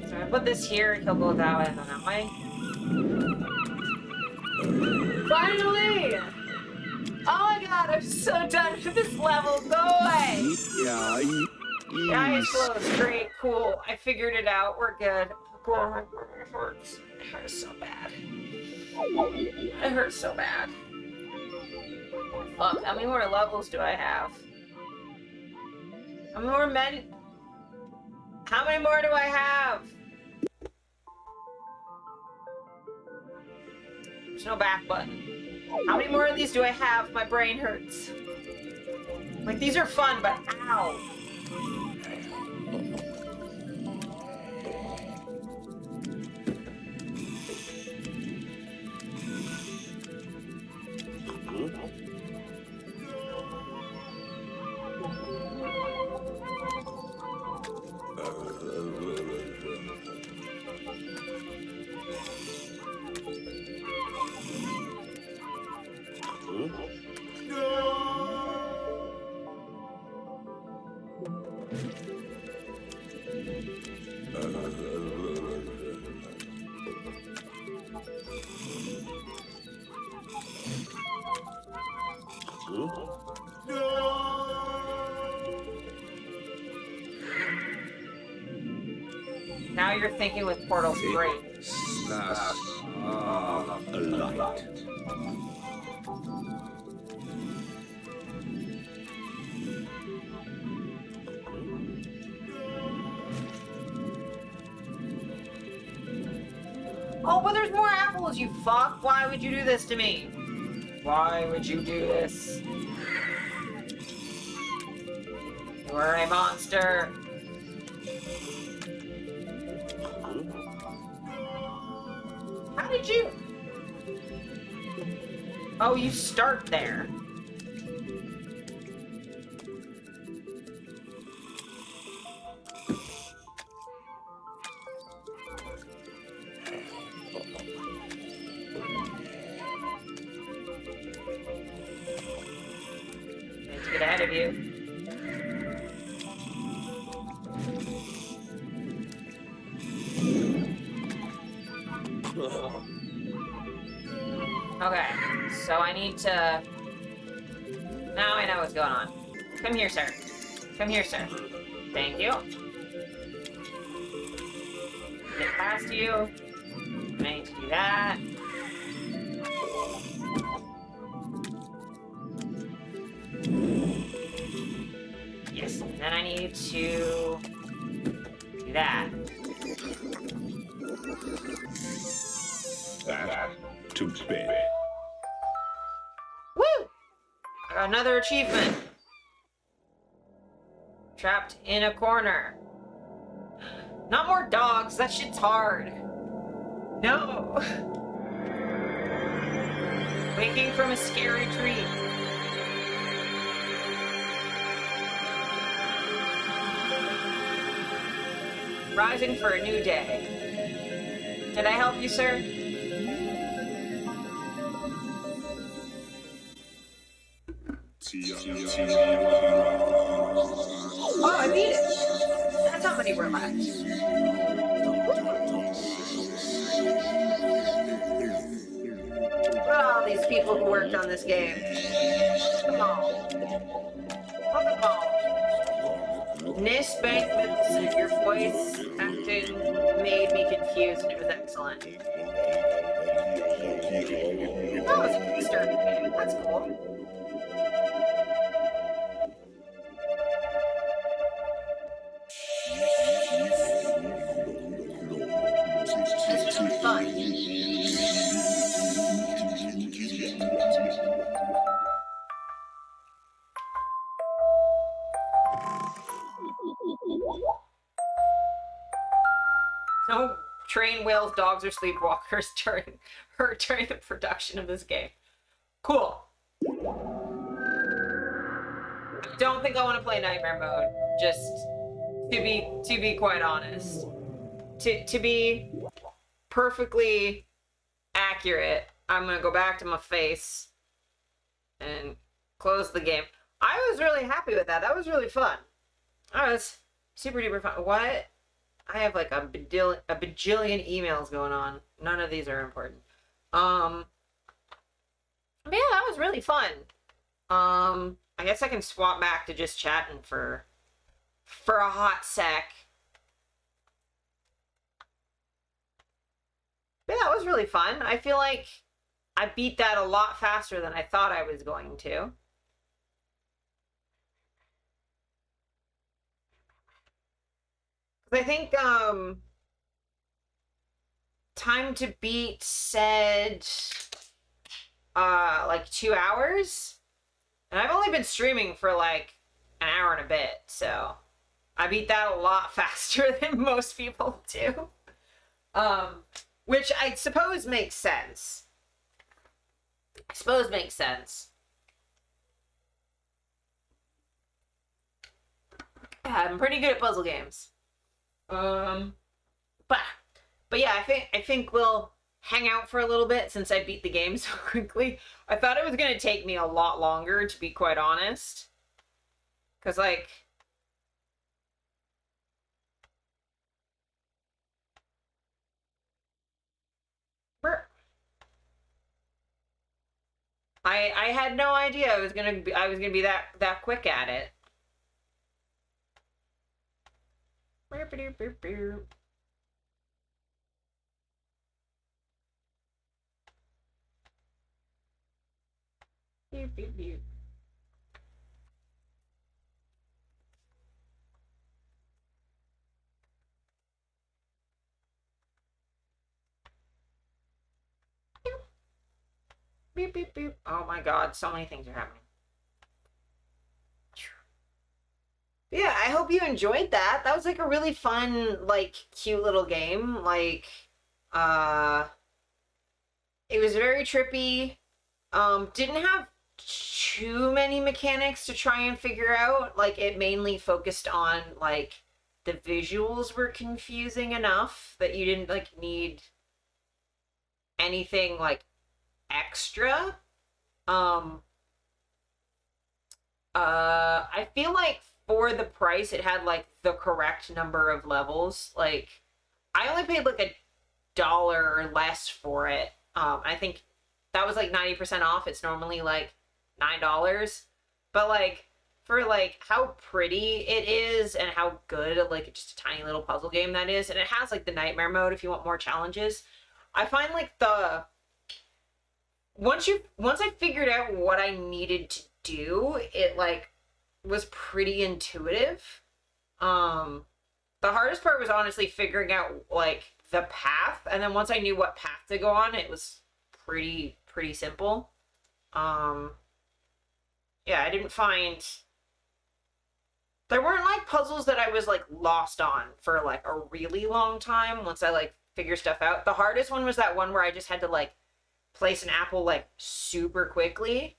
So I put this here, he'll go that way and then that way. Finally! Oh my god, I'm so done with this level. Go away! Guys, close. Great, cool. I figured it out. We're good. Oh, my brain hurts. It hurts so bad. It hurts so bad. Fuck, how many more levels do I have? How many more men? How many more do I have? There's no back button. How many more of these do I have? My brain hurts. Like, these are fun, but ow. Now you're thinking with portals, great. A light. Oh, but there's more apples, you fuck! Why would you do this to me? Why would you do this? You are a monster. How did you? Oh, you start there. Let's get ahead of you. Okay, so I need to... Now I know what's going on. Come here, sir. Come here, sir. Thank you. Get past you. I need to do that. Yes, and then I need to do that. That to bed. Woo! I got another achievement. Trapped in a corner. Not more dogs, that shit's hard. No! Waking from a scary dream. Rising for a new day. Did I help you, sir? Oh, I beat it! That's how many were left. Look at all these people who worked on this game. Look at them all. Look at them all. Nis Bankman, your voice acting made me confused and it was excellent. Oh, it's a Kickstarter game. That's cool. This was really fun. train whales, dogs, or sleepwalkers during the production of this game. Cool. I don't think I want to play nightmare mode. Just to be quite honest. To be perfectly accurate, I'm gonna go back to my face and close the game. I was really happy with that. That was really fun. That was super duper fun. What? I have like a bajillion emails going on. None of these are important. But yeah, that was really fun. I guess I can swap back to just chatting for a hot sec. But yeah, that was really fun. I feel like I beat that a lot faster than I thought I was going to. I think time to beat said like 2 hours, and I've only been streaming for like an hour and a bit, so I beat that a lot faster than most people do. Which I suppose makes sense. Yeah, I'm pretty good at puzzle games. But yeah, I think we'll hang out for a little bit since I beat the game so quickly. I thought it was gonna take me a lot longer, to be quite honest. Cause like I had no idea I was gonna be that quick at it. Beep, beep, beep. Oh my god, so many things are happening. Yeah, I hope you enjoyed that. That was like a really fun, like, cute little game. Like, it was very trippy. Didn't have too many mechanics to try and figure out. Like, it mainly focused on, like, the visuals were confusing enough that you didn't, like, need anything, like, extra. I feel like for the price it had like the correct number of levels. Like I only paid like $1 or less for it. I think that was like 90% off. It's normally like $9. But like for like how pretty it is and how good like just a tiny little puzzle game that is, and it has like the nightmare mode if you want more challenges. I find like the once I figured out what I needed to do, it like was pretty intuitive. The hardest part was honestly figuring out like the path, and then once I knew what path to go on, it was pretty simple. Yeah, I didn't find there weren't like puzzles that I was like lost on for like a really long time once I like figure stuff out. The hardest one was that one where I just had to like place an apple like super quickly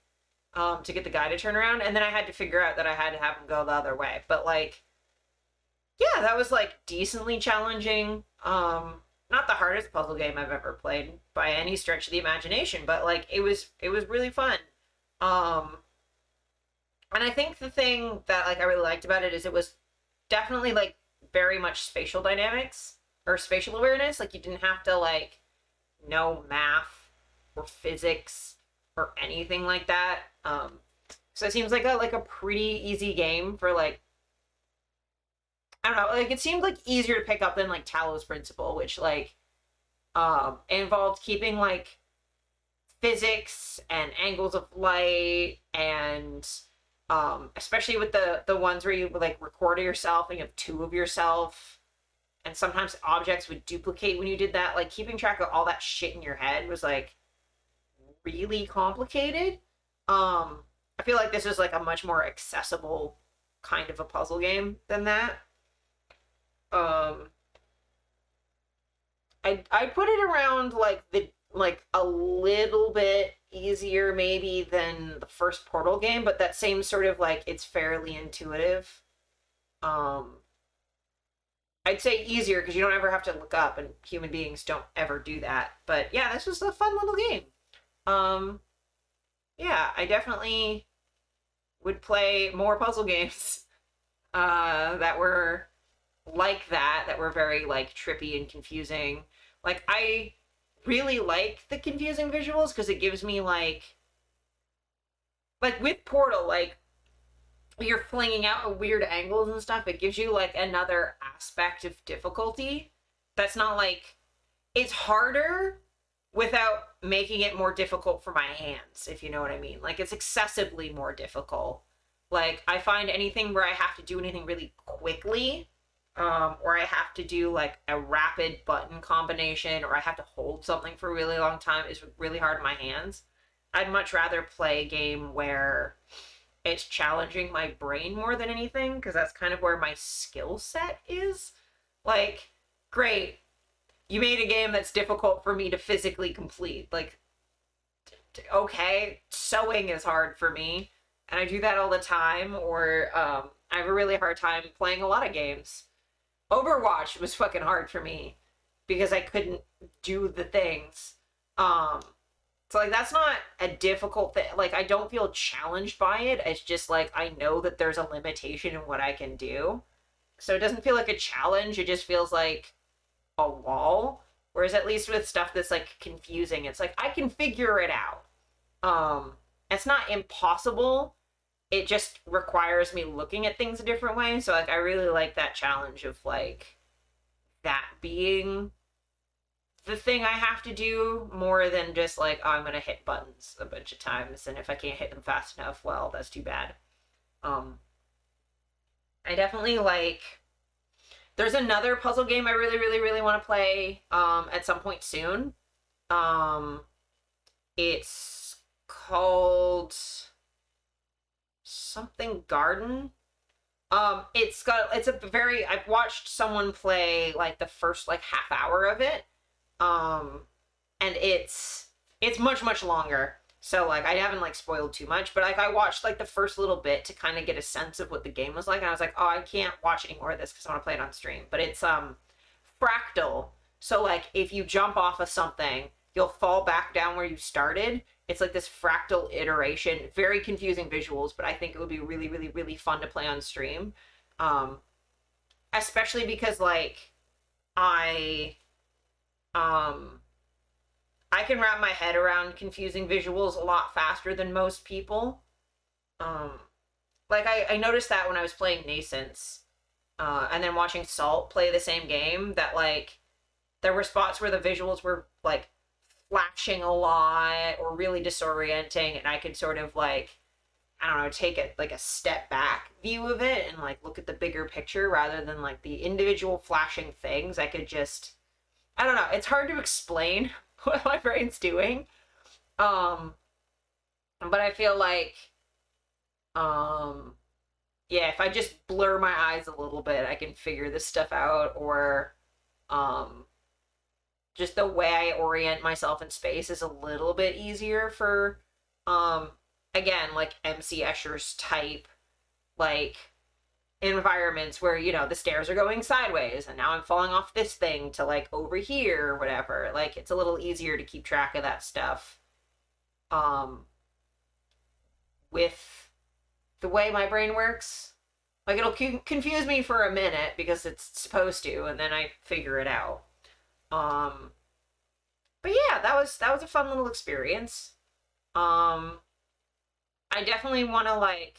to get the guy to turn around, and then I had to figure out that I had to have him go the other way. But like yeah, that was like decently challenging. Not the hardest puzzle game I've ever played by any stretch of the imagination, but like it was really fun. And I think the thing that like I really liked about it is it was definitely like very much spatial dynamics or spatial awareness. Like you didn't have to like know math or physics or anything like that. So it seems like a pretty easy game for like, I don't know, like it seemed like easier to pick up than like Talos Principle, which like involved keeping like physics and angles of light, and especially with the ones where you like record yourself and you have two of yourself, and sometimes objects would duplicate when you did that. Like keeping track of all that shit in your head was like really complicated. I feel like this is like a much more accessible kind of a puzzle game than that. I put it around like a little bit easier maybe than the first Portal game, but that same sort of like it's fairly intuitive. I'd say easier because you don't ever have to look up, and human beings don't ever do that. But yeah, this was a fun little game. Yeah, I definitely would play more puzzle games that were like that were very like trippy and confusing. Like I really like the confusing visuals because it gives me like with Portal, like you're flinging out at weird angles and stuff, it gives you like another aspect of difficulty that's not like it's harder without making it more difficult for my hands, if you know what I mean. Like it's excessively more difficult. Like I find anything where I have to do anything really quickly, or I have to do like a rapid button combination, or I have to hold something for a really long time is really hard in my hands. I'd much rather play a game where it's challenging my brain more than anything, because that's kind of where my skill set is. Like, great, you made a game that's difficult for me to physically complete. Like, okay, sewing is hard for me, and I do that all the time, or I have a really hard time playing a lot of games. Overwatch was fucking hard for me because I couldn't do the things. So like that's not a difficult thing. Like I don't feel challenged by it. It's just like I know that there's a limitation in what I can do. So it doesn't feel like a challenge. It just feels like a wall. Whereas at least with stuff that's like confusing, it's like I can figure it out. It's not impossible. It just requires me looking at things a different way. So like I really like that challenge of like that being the thing I have to do more than just like, oh, I'm gonna hit buttons a bunch of times, and if I can't hit them fast enough, well, that's too bad. I definitely like there's another puzzle game I really, really, really want to play at some point soon. It's called something Garden. It's a very I've watched someone play like the first like half hour of it. And it's much longer. So like I haven't like spoiled too much, but like I watched like the first little bit to kind of get a sense of what the game was like, and I was like, oh, I can't watch any more of this because I want to play it on stream. But it's fractal. So like if you jump off of something, you'll fall back down where you started. It's like this fractal iteration. Very confusing visuals, but I think it would be really, really, really fun to play on stream. Especially because like I can wrap my head around confusing visuals a lot faster than most people. Like I noticed that when I was playing Nascents, and then watching Salt play the same game, that like there were spots where the visuals were like flashing a lot or really disorienting, and I could sort of like, I don't know, take it like a step back view of it and like look at the bigger picture rather than like the individual flashing things. I could just, I don't know, it's hard to explain what my brain's doing. But I feel like, yeah, if I just blur my eyes a little bit, I can figure this stuff out, or, just the way I orient myself in space is a little bit easier for, again, like MC Escher's type, like, environments where, you know, the stairs are going sideways and now I'm falling off this thing to like over here or whatever. Like it's a little easier to keep track of that stuff with the way my brain works. Like it'll confuse me for a minute because it's supposed to, and then I figure it out. But yeah, that was a fun little experience. I definitely want to like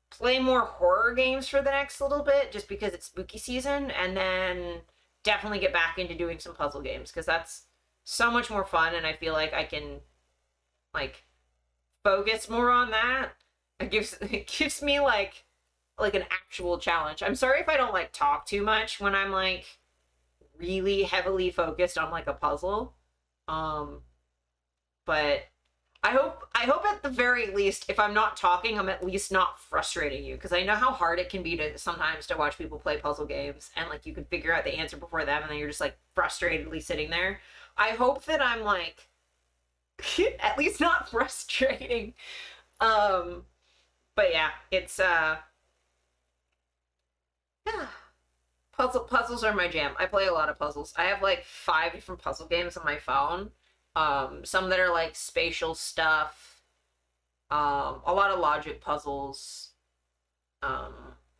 play more horror games for the next little bit, just because it's spooky season, and then definitely get back into doing some puzzle games, because that's so much more fun, and I feel like I can like focus more on that. It gives me like an actual challenge. I'm sorry if I don't like talk too much when I'm like really heavily focused on like a puzzle, but I hope at the very least, if I'm not talking, I'm at least not frustrating you, because I know how hard it can be to sometimes to watch people play puzzle games and like you can figure out the answer before them and then you're just like frustratedly sitting there. I hope that I'm like at least not frustrating. But yeah, it's yeah. Puzzles are my jam. I play a lot of puzzles. I have like 5 different puzzle games on my phone. Some that are like spatial stuff. A lot of logic puzzles.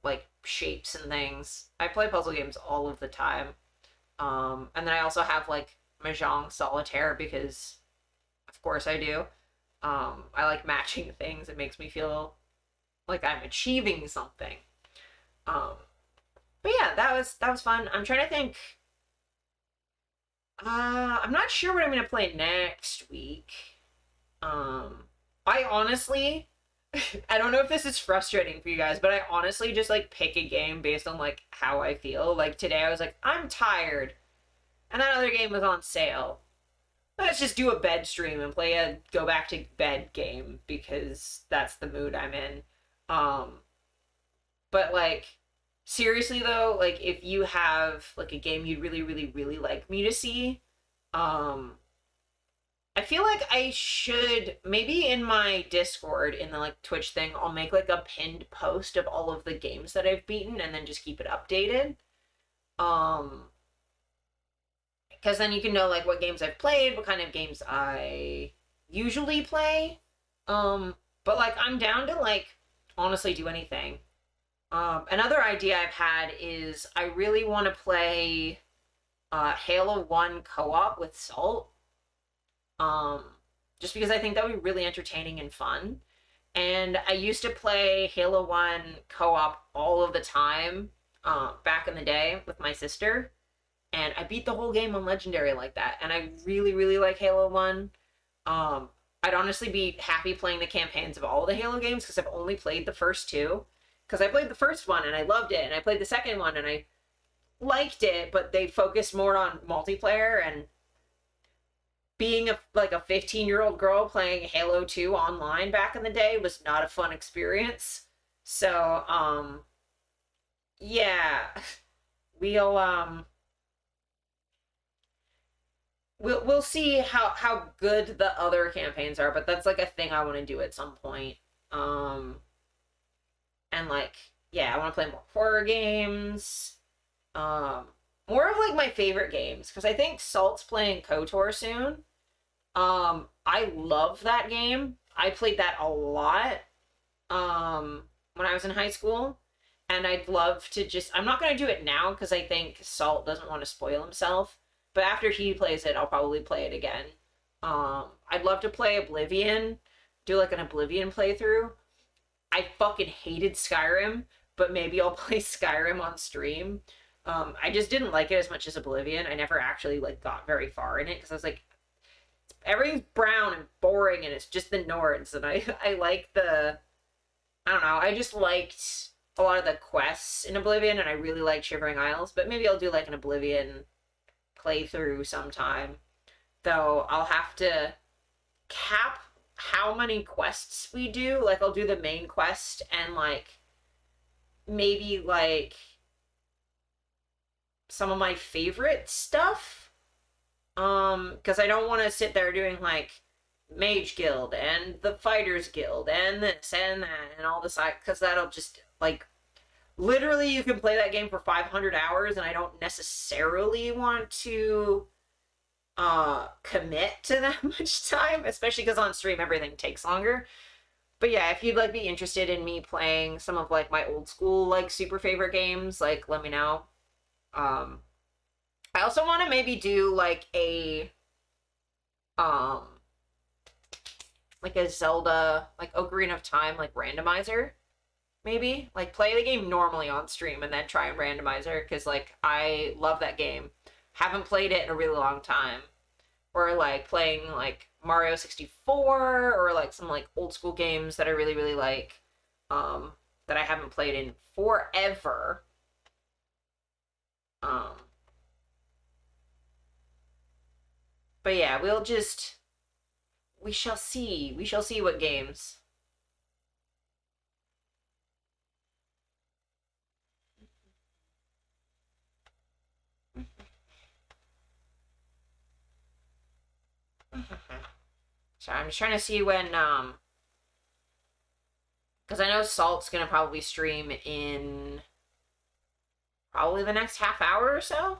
Like shapes and things. I play puzzle games all of the time. And then I also have like Mahjong Solitaire because of course I do. I like matching things. It makes me feel like I'm achieving something. But yeah, that was fun. I'm trying to think. I'm not sure what I'm gonna play next week. I honestly, I don't know if this is frustrating for you guys, but I honestly just like pick a game based on like how I feel. Like today, I was like, I'm tired, and that other game was on sale. Let's just do a bed stream and play a go back to bed game because that's the mood I'm in. But like seriously though, like if you have like a game you'd really, really, really like me to see, I feel like I should maybe in my Discord in the like Twitch thing, I'll make like a pinned post of all of the games that I've beaten and then just keep it updated. Because then you can know like what games I've played, what kind of games I usually play. But like I'm down to like honestly do anything. Another idea I've had is I really want to play Halo 1 co-op with Salt. Just because I think that would be really entertaining and fun. And I used to play Halo 1 co-op all of the time back in the day with my sister. And I beat the whole game on Legendary like that. And I really, really like Halo 1. I'd honestly be happy playing the campaigns of all the Halo games because I've only played the first 2. Because I played the first one and I loved it. And I played the second one and I liked it, but they focused more on multiplayer, and being a 15-year-old girl playing Halo 2 online back in the day was not a fun experience. So, yeah. We'll see how good the other campaigns are, but that's like a thing I want to do at some point. And like, yeah, I want to play more horror games. More of like my favorite games, because I think Salt's playing KOTOR soon. I love that game. I played that a lot when I was in high school, and I'd love to just, I'm not going to do it now because I think Salt doesn't want to spoil himself, but after he plays it, I'll probably play it again. I'd love to play Oblivion, do like an Oblivion playthrough. I fucking hated Skyrim, but maybe I'll play Skyrim on stream. I just didn't like it as much as Oblivion. I never actually like got very far in it because I was like, everything's brown and boring and it's just the Nords, and I like the, I don't know, I just liked a lot of the quests in Oblivion, and I really like Shivering Isles, but maybe I'll do like an Oblivion playthrough sometime, though I'll have to cap how many quests we do. Like I'll do the main quest and like maybe like some of my favorite stuff, because I don't want to sit there doing like Mage Guild and the Fighters Guild and this and that and all the side, because that'll just like literally you can play that game for 500 hours and I don't necessarily want to commit to that much time, especially because on stream everything takes longer. But yeah, if you'd like be interested in me playing some of like my old school like super favorite games, like let me know. I also want to maybe do like a Zelda, like Ocarina of Time, like randomizer, maybe like play the game normally on stream and then try and randomizer, because like I love that game, haven't played it in a really long time. Or like playing like Mario 64 or like some like old school games that I really, really like, that I haven't played in forever. But yeah, we shall see. We shall see what games. So I'm just trying to see when, because I know Salt's gonna probably stream in probably the next half hour or so.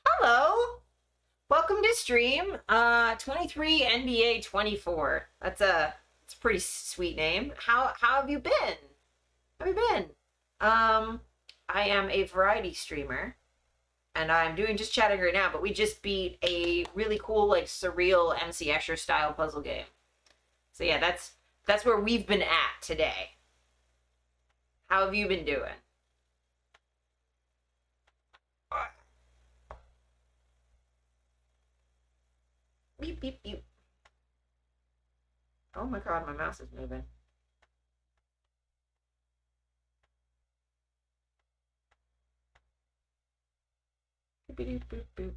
Hello. Welcome to stream. 23 NBA 24. It's a pretty sweet name. How have you been? How have you been? I am a variety streamer, and I'm doing just chatting right now, but we just beat a really cool, like, surreal MC Escher style puzzle game. So yeah, that's where we've been at today. How have you been doing? Beep, beep, beep. Oh my god, my mouse is moving. Boop, boop, boop.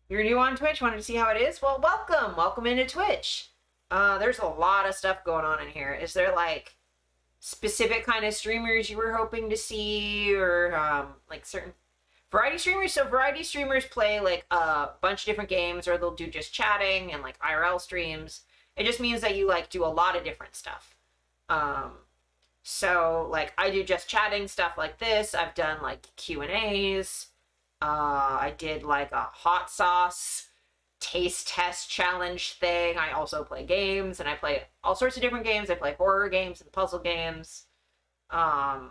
You're new on Twitch? Wanted to see how it is? Well, welcome! Welcome into Twitch. There's a lot of stuff going on in here. Is there, like, specific kind of streamers you were hoping to see, or, like, certain variety streamers? So variety streamers play, like, a bunch of different games, or they'll do just chatting and, like, IRL streams. It just means that you, like, do a lot of different stuff. So, like, I do just chatting stuff like this. I've done, like, Q&As. I did, like, a hot sauce taste test challenge thing. I also play games, and I play all sorts of different games. I play horror games and puzzle games. I've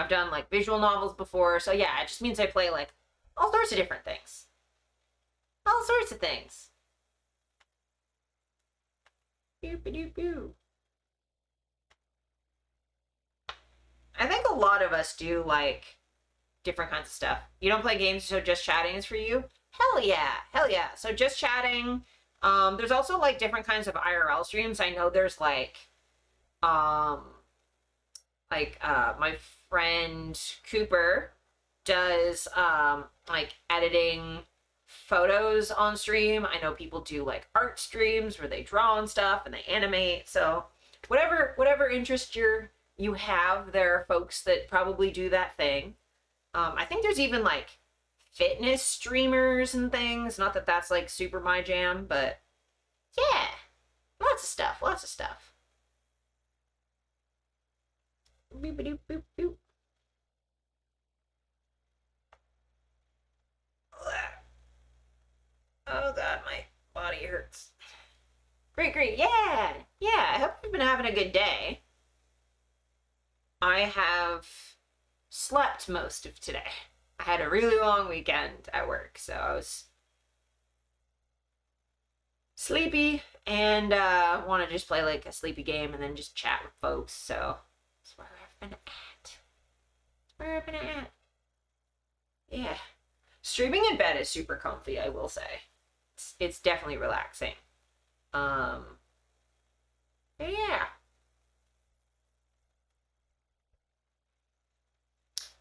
done, like, visual novels before. So, yeah, it just means I play, like, all sorts of different things. All sorts of things. Boop-a-doop-boo. I think a lot of us do, like, different kinds of stuff. You don't play games, so just chatting is for you? Hell yeah. Hell yeah. So just chatting. There's also, like, different kinds of IRL streams. I know there's, like, my friend Cooper does, like, editing photos on stream. I know people do, like, art streams where they draw and stuff and they animate. So whatever interest you have, there are folks that probably do that thing. I think there's even, like, fitness streamers and things. Not that that's, like, super my jam, but yeah, lots of stuff, lots of stuff. Boop boop boop boop. Oh god, my body hurts. Great, yeah, I hope you've been having a good day. I have slept most of today. I had a really long weekend at work, so I was sleepy and want to just play, like, a sleepy game and then just chat with folks, so that's where I've been at. Yeah. Streaming in bed is super comfy, I will say. It's definitely relaxing. Yeah.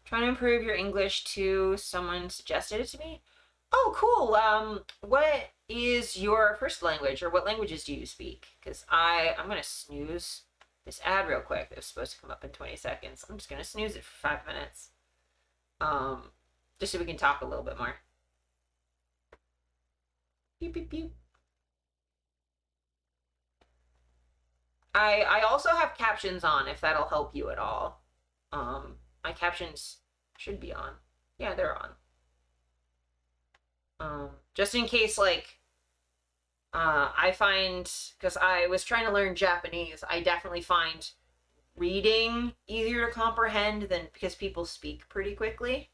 Trying to improve your English too. Someone suggested it to me. Oh, cool. What is your first language, or what languages do you speak? Because I'm gonna snooze this ad real quick. It was supposed to come up in 20 seconds. I'm just gonna snooze it for 5 minutes. Just so we can talk a little bit more. Beep, beep, beep. I also have captions on, if that'll help you at all. My captions should be on. Yeah, they're on. Just in case, like, I find, because I was trying to learn Japanese, I definitely find reading easier to comprehend than, because people speak pretty quickly.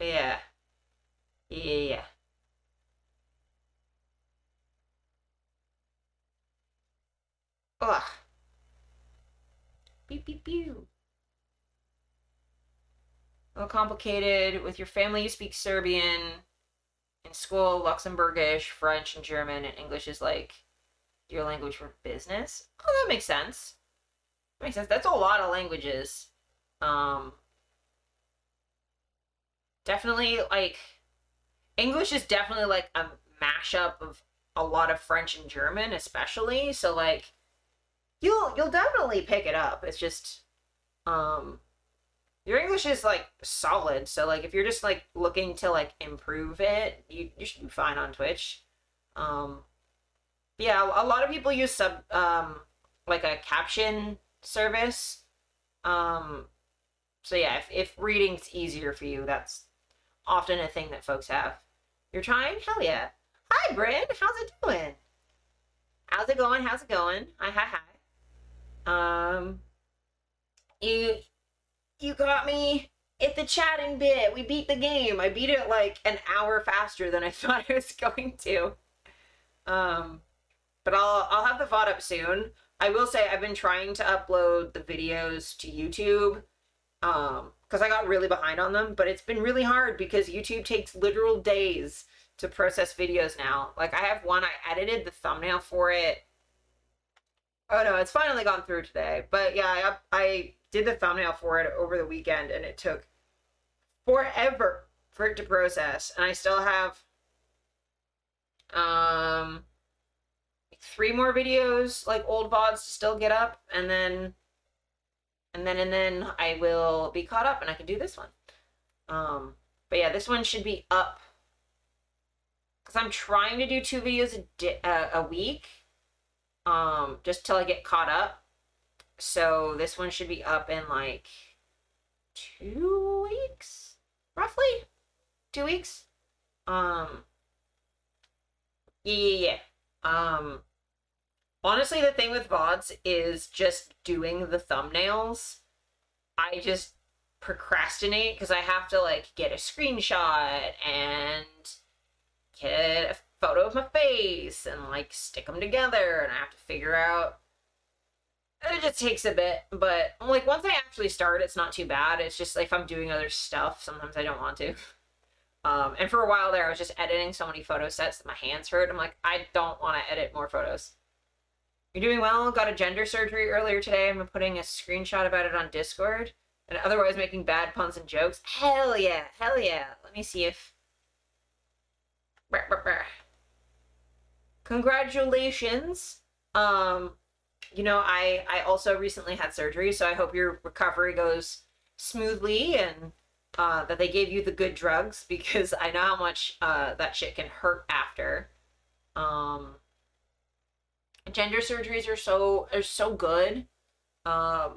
Yeah. Yeah. Ugh. Pew, pew, pew. A little complicated. With your family, you speak Serbian. In school, Luxembourgish, French, and German, and English is like your language for business. Oh, that makes sense. Makes sense. That's a lot of languages. Definitely, like, English is definitely like a mashup of a lot of French and German, especially. So like, you'll definitely pick it up. It's just, your English is like solid. So like, if you're just like looking to like improve it, you should be fine on Twitch. Yeah, a lot of people use like a caption service. So yeah, if reading's easier for you, that's often a thing that folks have. You're trying? Hell yeah. Hi, Bryn. How's it doing? How's it going? How's it going? Hi. You got me at the chatting bit. We beat the game. I beat it like an hour faster than I thought I was going to. But I'll have the VOD up soon. I will say I've been trying to upload the videos to YouTube. Because I got really behind on them, but it's been really hard because YouTube takes literal days to process videos now. Like, I have one, I edited the thumbnail for it. Oh no, it's finally gone through today. But yeah, I did the thumbnail for it over the weekend, and it took forever for it to process. And I still have, 3 more videos, like old VODs to still get up, and then I will be caught up and I can do this one. But yeah, this one should be up because I'm trying to do 2 videos a week, just till I get caught up. So this one should be up in like 2 weeks, roughly 2 weeks. Yeah. Honestly, the thing with VODs is just doing the thumbnails. I just procrastinate because I have to like get a screenshot and get a photo of my face and like stick them together, and I have to figure out. It just takes a bit, but like once I actually start, it's not too bad. It's just like if I'm doing other stuff, sometimes I don't want to. And for a while there, I was just editing so many photo sets that my hands hurt. I'm like, I don't want to edit more photos. You're doing well. Got a gender surgery earlier today. I'm putting a screenshot about it on Discord. And otherwise making bad puns and jokes. Hell yeah. Hell yeah. Let me see if... Congratulations. You know, I also recently had surgery, so I hope your recovery goes smoothly and that they gave you the good drugs, because I know how much that shit can hurt after. Gender surgeries are so good. And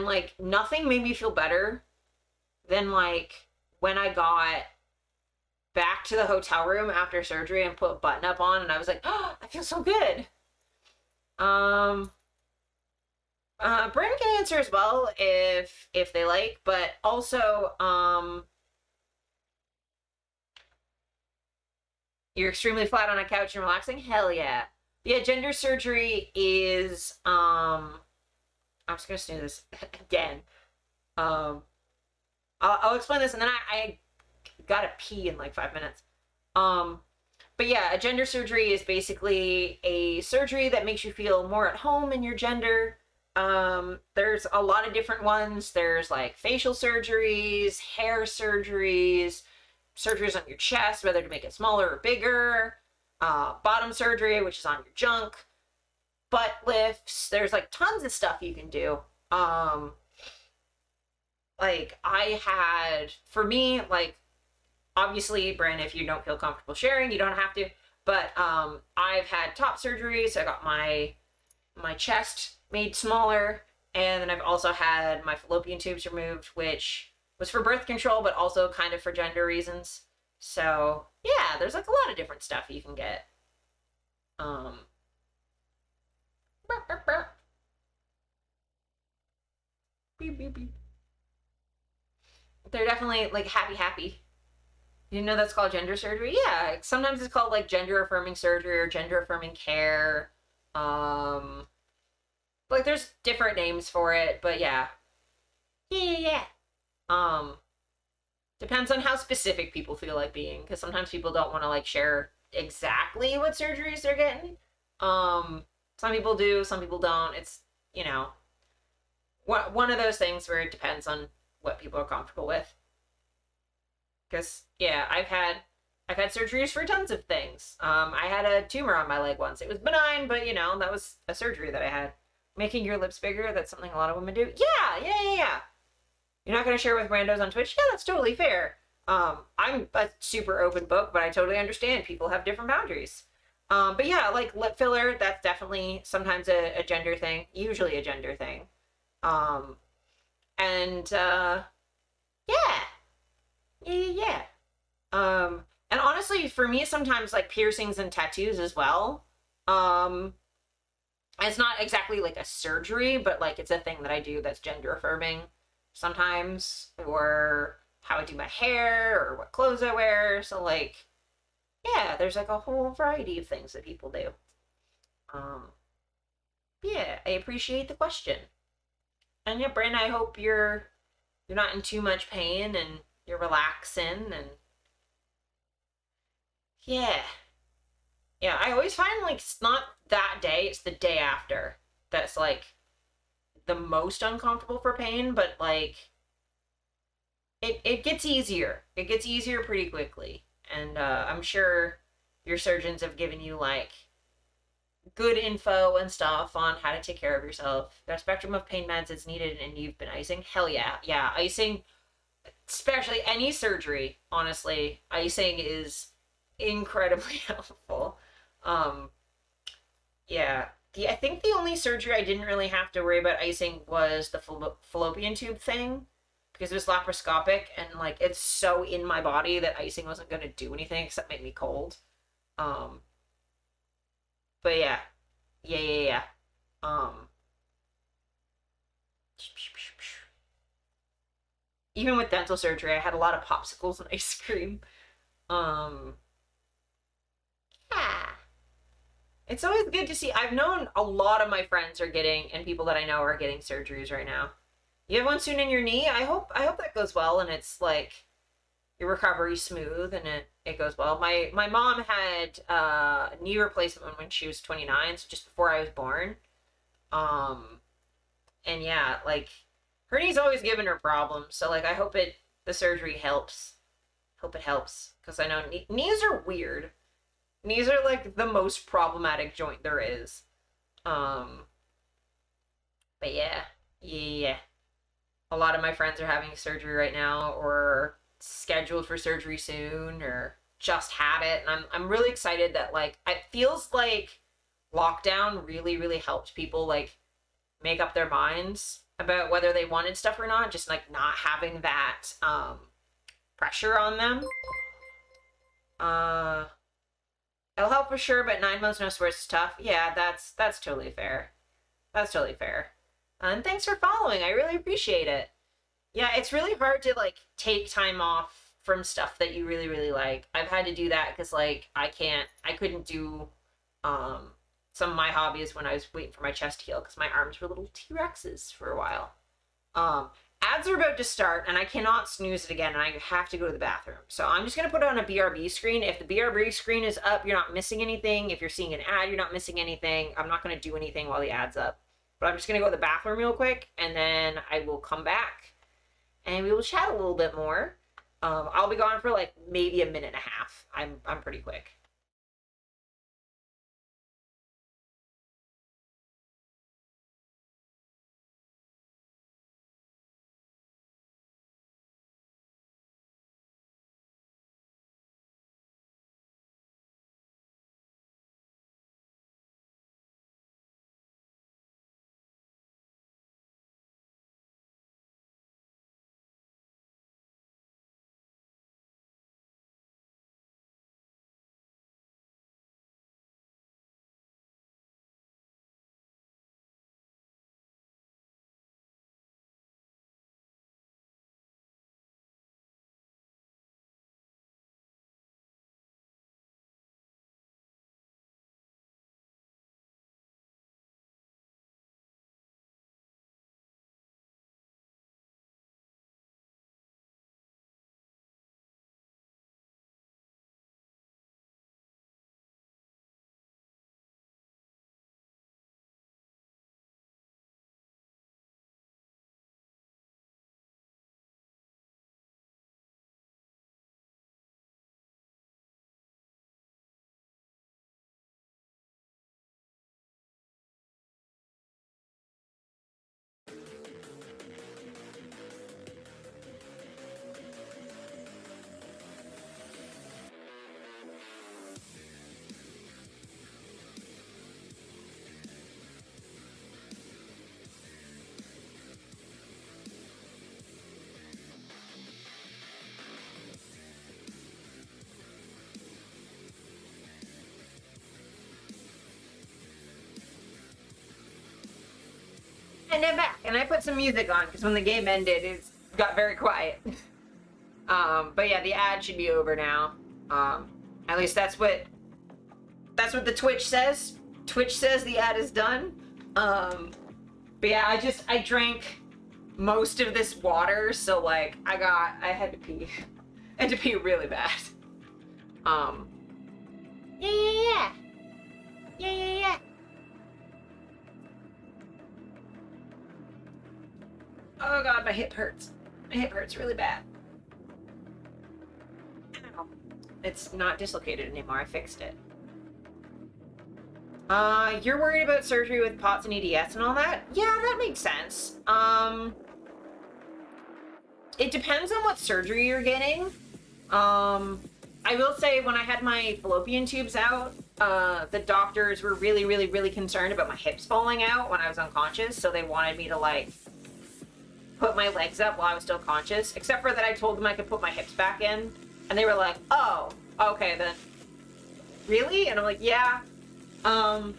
like nothing made me feel better than like when I got back to the hotel room after surgery and put a button up on, and I was like, oh, I feel so good. Brandon can answer as well if they like, but also you're extremely flat on a couch and relaxing. Hell yeah. Yeah, gender surgery is I'm just gonna snooze this again. I'll explain this, and then I gotta pee in like 5 minutes. But yeah, a gender surgery is basically a surgery that makes you feel more at home in your gender. There's a lot of different ones. There's like facial surgeries, hair surgeries, surgeries on your chest, whether to make it smaller or bigger, bottom surgery, which is on your junk, butt lifts. There's like tons of stuff you can do. Like I had, for me, like, obviously, Brandon, if you don't feel comfortable sharing, you don't have to, but I've had top surgery, so I got my chest made smaller, and then I've also had my fallopian tubes removed, which was for birth control, but also kind of for gender reasons. So yeah, there's like a lot of different stuff you can get. They're definitely like happy. You know that's called gender surgery? Yeah, sometimes it's called like gender affirming surgery or gender affirming care. Like Like, there's different names for it, but yeah. Yeah. Depends on how specific people feel like being, because sometimes people don't want to, like, share exactly what surgeries they're getting. Some people do, some people don't. It's, you know, one of those things where it depends on what people are comfortable with. Because, yeah, I've had surgeries for tons of things. I had a tumor on my leg once. It was benign, but, you know, that was a surgery that I had. Making your lips bigger, that's something a lot of women do. Yeah. You're not going to share with randos on Twitch? Yeah, that's totally fair. I'm a super open book, but I totally understand people have different boundaries. But yeah, like lip filler, that's definitely sometimes a gender thing, usually a gender thing. And yeah. And honestly, for me, sometimes like piercings and tattoos as well. It's not exactly like a surgery, but like it's a thing that I do that's gender affirming sometimes, or how I do my hair, or what clothes I wear. So like, yeah, there's like a whole variety of things that people do. Yeah, I appreciate the question. And yeah, Brandon, I hope you're not in too much pain and you're relaxing and yeah. Yeah, I always find like it's not that day, it's the day after that's like the most uncomfortable for pain, but like it gets easier. It gets easier pretty quickly. And I'm sure your surgeons have given you like good info and stuff on how to take care of yourself. The spectrum of pain meds is needed and you've been icing. Hell yeah. Yeah, icing, especially any surgery, honestly, icing is incredibly helpful. Um yeah. I think the only surgery I didn't really have to worry about icing was the fallopian tube thing because it was laparoscopic and like it's so in my body that icing wasn't going to do anything except make me cold. Um, but yeah. Um, Even with dental surgery, I had a lot of popsicles and ice cream. Um, yeah. It's always good to see. I've known a lot of my friends are getting, and people that I know are getting surgeries right now. You have one soon in your knee. I hope that goes well, and it's like your recovery smooth, and it goes well. My mom had knee replacement when she was 29, so just before I was born. Um, and yeah, like her knee's always given her problems, so like I hope the surgery helps. Hope it helps because I know knees are weird. Knees are like the most problematic joint there is. Um, but yeah. A lot of my friends are having surgery right now, or scheduled for surgery soon, or just had it, and I'm really excited that like it feels like lockdown really helped people like make up their minds about whether they wanted stuff or not, just like not having that pressure on them. Uh It'll help for sure, but 9 months no sports is tough. Yeah, that's totally fair. That's totally fair. And thanks for following. I really appreciate it. Yeah, it's really hard to like take time off from stuff that you really like. I've had to do that because like I couldn't do um some of my hobbies when I was waiting for my chest to heal because my arms were little T-Rexes for a while. Um, Ads are about to start, and I cannot snooze it again, and I have to go to the bathroom. So I'm just going to put it on a BRB screen. If the BRB screen is up, you're not missing anything. If you're seeing an ad, you're not missing anything. I'm not going to do anything while the ad's up. But I'm just going to go to the bathroom real quick, and then I will come back, and we will chat a little bit more. I'll be gone for like maybe a minute and a half. I'm pretty quick. And I'm back, and I put some music on because when the game ended, it got very quiet. But yeah, the ad should be over now. At least that's what the Twitch says. Twitch says the ad is done. But yeah, I drank most of this water, so like I had to pee. I had to pee really bad. Yeah. Oh god, my hip hurts. My hip hurts really bad. Ow. It's not dislocated anymore. I fixed it. You're worried about surgery with POTS and EDS and all that? Yeah, that makes sense. It depends on what surgery you're getting. I will say when I had my fallopian tubes out, the doctors were really, really, really concerned about my hips falling out when I was unconscious, so they wanted me to, like, put my legs up while I was still conscious, except for that I told them I could put my hips back in, and they were like, oh, okay then. Really? And I'm like, yeah. But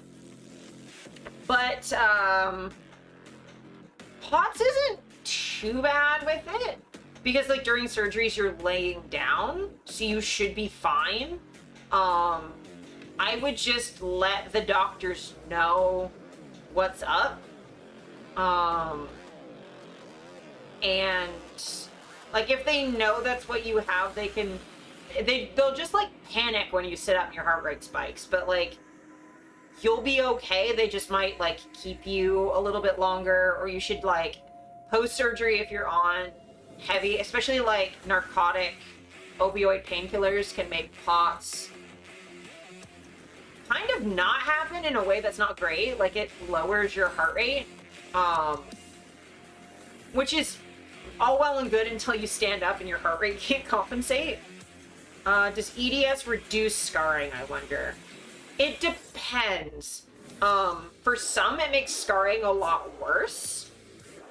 POTS isn't too bad with it, because like during surgeries you're laying down, so you should be fine. I would just let the doctors know what's up. And like if they know that's what you have, they'll just like panic when you sit up and your heart rate spikes, but like you'll be okay. They just might like keep you a little bit longer, or you should like post-surgery if you're on heavy, especially like narcotic opioid painkillers can make POTS kind of not happen in a way that's not great. Like it lowers your heart rate, which is all well and good until you stand up and your heart rate can't compensate. Does EDS reduce scarring, I wonder? It depends. For some, it makes scarring a lot worse.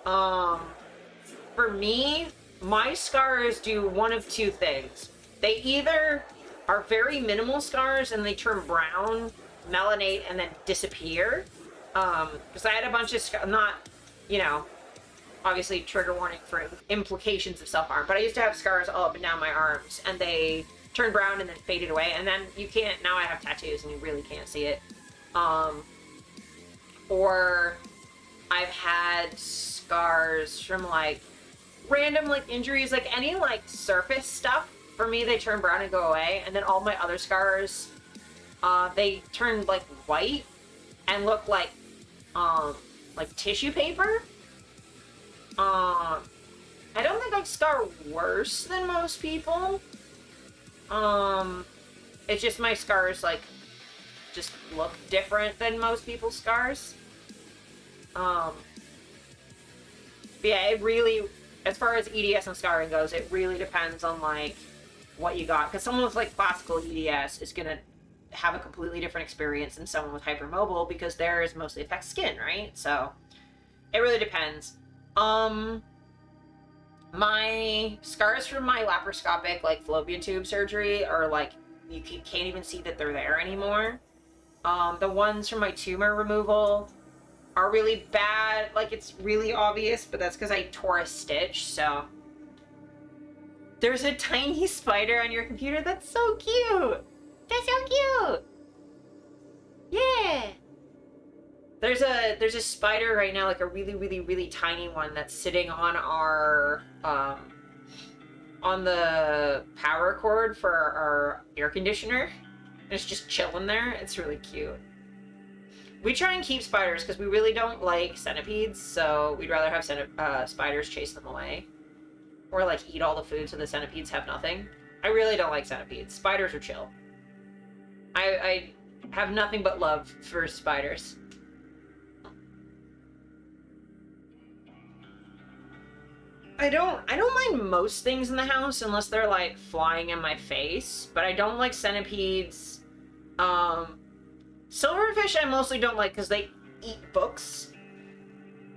For me, my scars do one of two things. They either are very minimal scars and they turn brown, melanate, and then disappear. Because I had a bunch of scars, not, you know, obviously trigger warning for implications of self-harm, but I used to have scars all up and down my arms, and they turned brown and then faded away, and then you can't, now I have tattoos and you really can't see it. Or I've had scars from like random like injuries, like any like surface stuff. For me, they turn brown and go away, and then all my other scars, they turn like white and look like tissue paper. I don't think I scar worse than most people. It's just my scars like just look different than most people's scars. But yeah, it really, as far as EDS and scarring goes, it really depends on like what you got. Because someone with like classical EDS is gonna have a completely different experience than someone with hypermobile, because theirs mostly affects skin, right? So it really depends. My scars from my laparoscopic like fallopian tube surgery are like, you can't even see that they're there anymore. The ones from my tumor removal are really bad, like it's really obvious, but that's because I tore a stitch. So there's a tiny spider on your computer. That's so cute. That's so cute. Yeah. There's a spider right now, like a really, really, really tiny one that's sitting on our, on the power cord for our air conditioner. And it's just chilling there. It's really cute. We try and keep spiders because we really don't like centipedes, so we'd rather have spiders chase them away. Or like eat all the food so the centipedes have nothing. I really don't like centipedes. Spiders are chill. I have nothing but love for spiders. I don't mind most things in the house unless they're like flying in my face, but I don't like centipedes. Silverfish I mostly don't like because they eat books.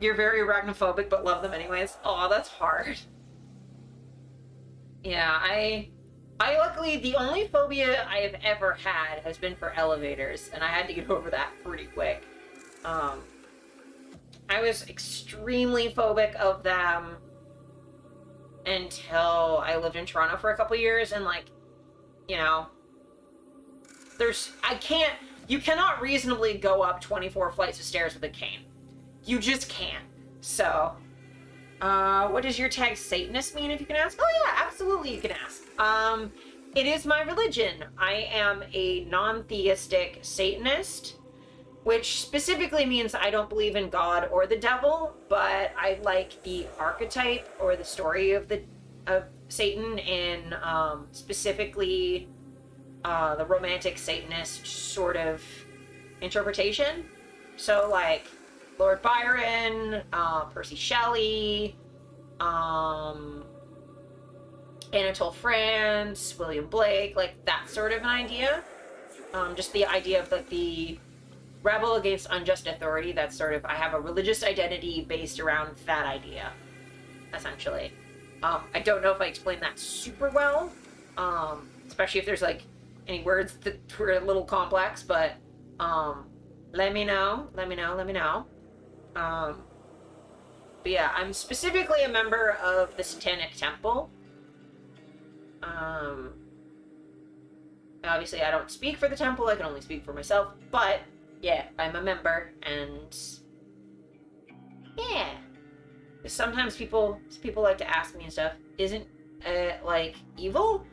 You're very arachnophobic but love them anyways. Oh, that's hard. Yeah, I luckily, the only phobia I have ever had has been for elevators, and I had to get over that pretty quick. I was extremely phobic of them until I lived in Toronto for a couple years, and like, you know, you cannot reasonably go up 24 flights of stairs with a cane. You just can't. So, what does your tag Satanist mean, if you can ask? Oh yeah, absolutely you can ask. It is my religion. I am a non-theistic Satanist, which specifically means I don't believe in God or the devil, but I like the archetype or the story of Satan, and specifically the romantic Satanist sort of interpretation. So like Lord Byron, Percy Shelley, Anatole France, William Blake, like that sort of an idea. Just the idea of like the rebel against unjust authority. That's sort of, I have a religious identity based around that idea, essentially. I don't know if I explained that super well, especially if there's like any words that were a little complex, but let me know. But yeah, I'm specifically a member of the Satanic Temple. Obviously I don't speak for the temple, I can only speak for myself, but yeah, I'm a member, and yeah. Sometimes people like to ask me and stuff, isn't like evil?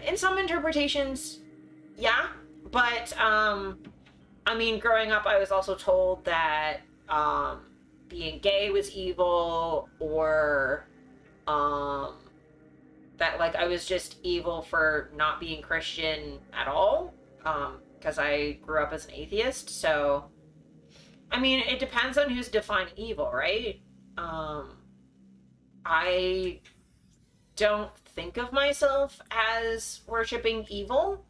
In some interpretations, yeah, but I mean, growing up I was also told that being gay was evil, or that like I was just evil for not being Christian at all, because I grew up as an atheist. So I mean, it depends on who's defining evil, right? I don't think of myself as worshiping evil,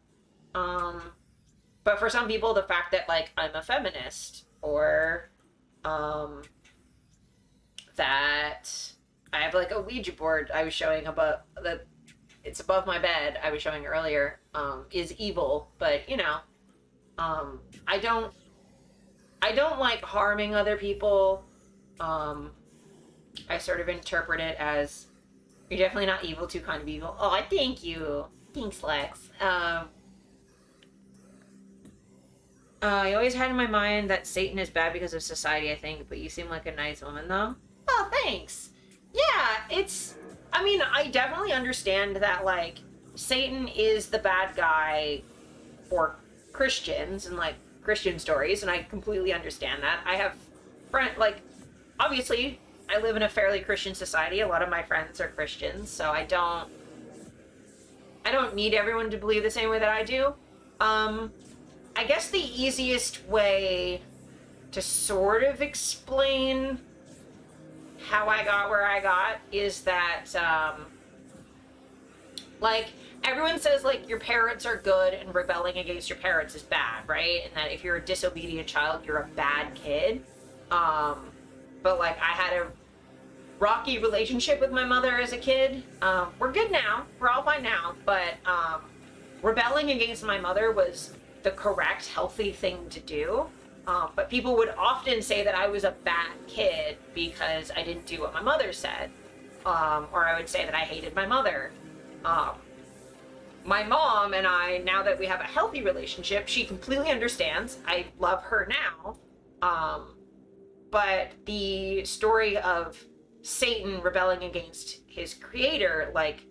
but for some people the fact that like I'm a feminist, or that I have like a Ouija board I was showing above, that it's above my bed, I was showing earlier, is evil. But you know, I don't like harming other people. I sort of interpret it as, you're definitely not evil, too kind of evil. Oh, thank you. Thanks, Lex. I always had in my mind that Satan is bad because of society, I think, but you seem like a nice woman, though. Oh, thanks. Yeah, I mean, I definitely understand that, like, Satan is the bad guy for Christians and, like, Christian stories, and I completely understand that. I have obviously, I live in a fairly Christian society. A lot of my friends are Christians, so I don't need everyone to believe the same way that I do. I guess the easiest way to sort of explain how I got where I got is that, like, everyone says, like, your parents are good and rebelling against your parents is bad, right? And that if you're a disobedient child, you're a bad kid. But, like, I had a rocky relationship with my mother as a kid. We're good now. We're all fine now. But rebelling against my mother was the correct, healthy thing to do. But people would often say that I was a bad kid because I didn't do what my mother said. Or I would say that I hated my mother. My mom and I, now that we have a healthy relationship, she completely understands. I love her now. But the story of Satan rebelling against his creator, like,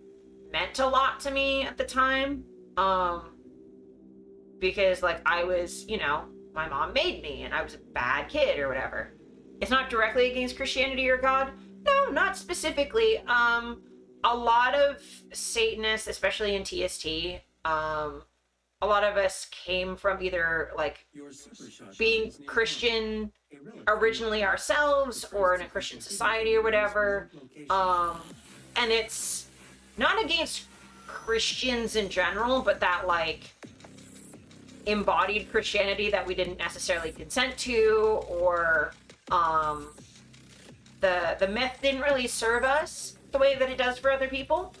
meant a lot to me at the time. Because, like, I was, you know, my mom made me and I was a bad kid or whatever. It's not directly against Christianity or God. No, not specifically. A lot of Satanists, especially in TST, a lot of us came from either, like, being Christian originally ourselves or in a Christian society or whatever. And it's not against Christians in general, but that, like, embodied Christianity that we didn't necessarily consent to, or the myth didn't really serve us the way that it does for other people.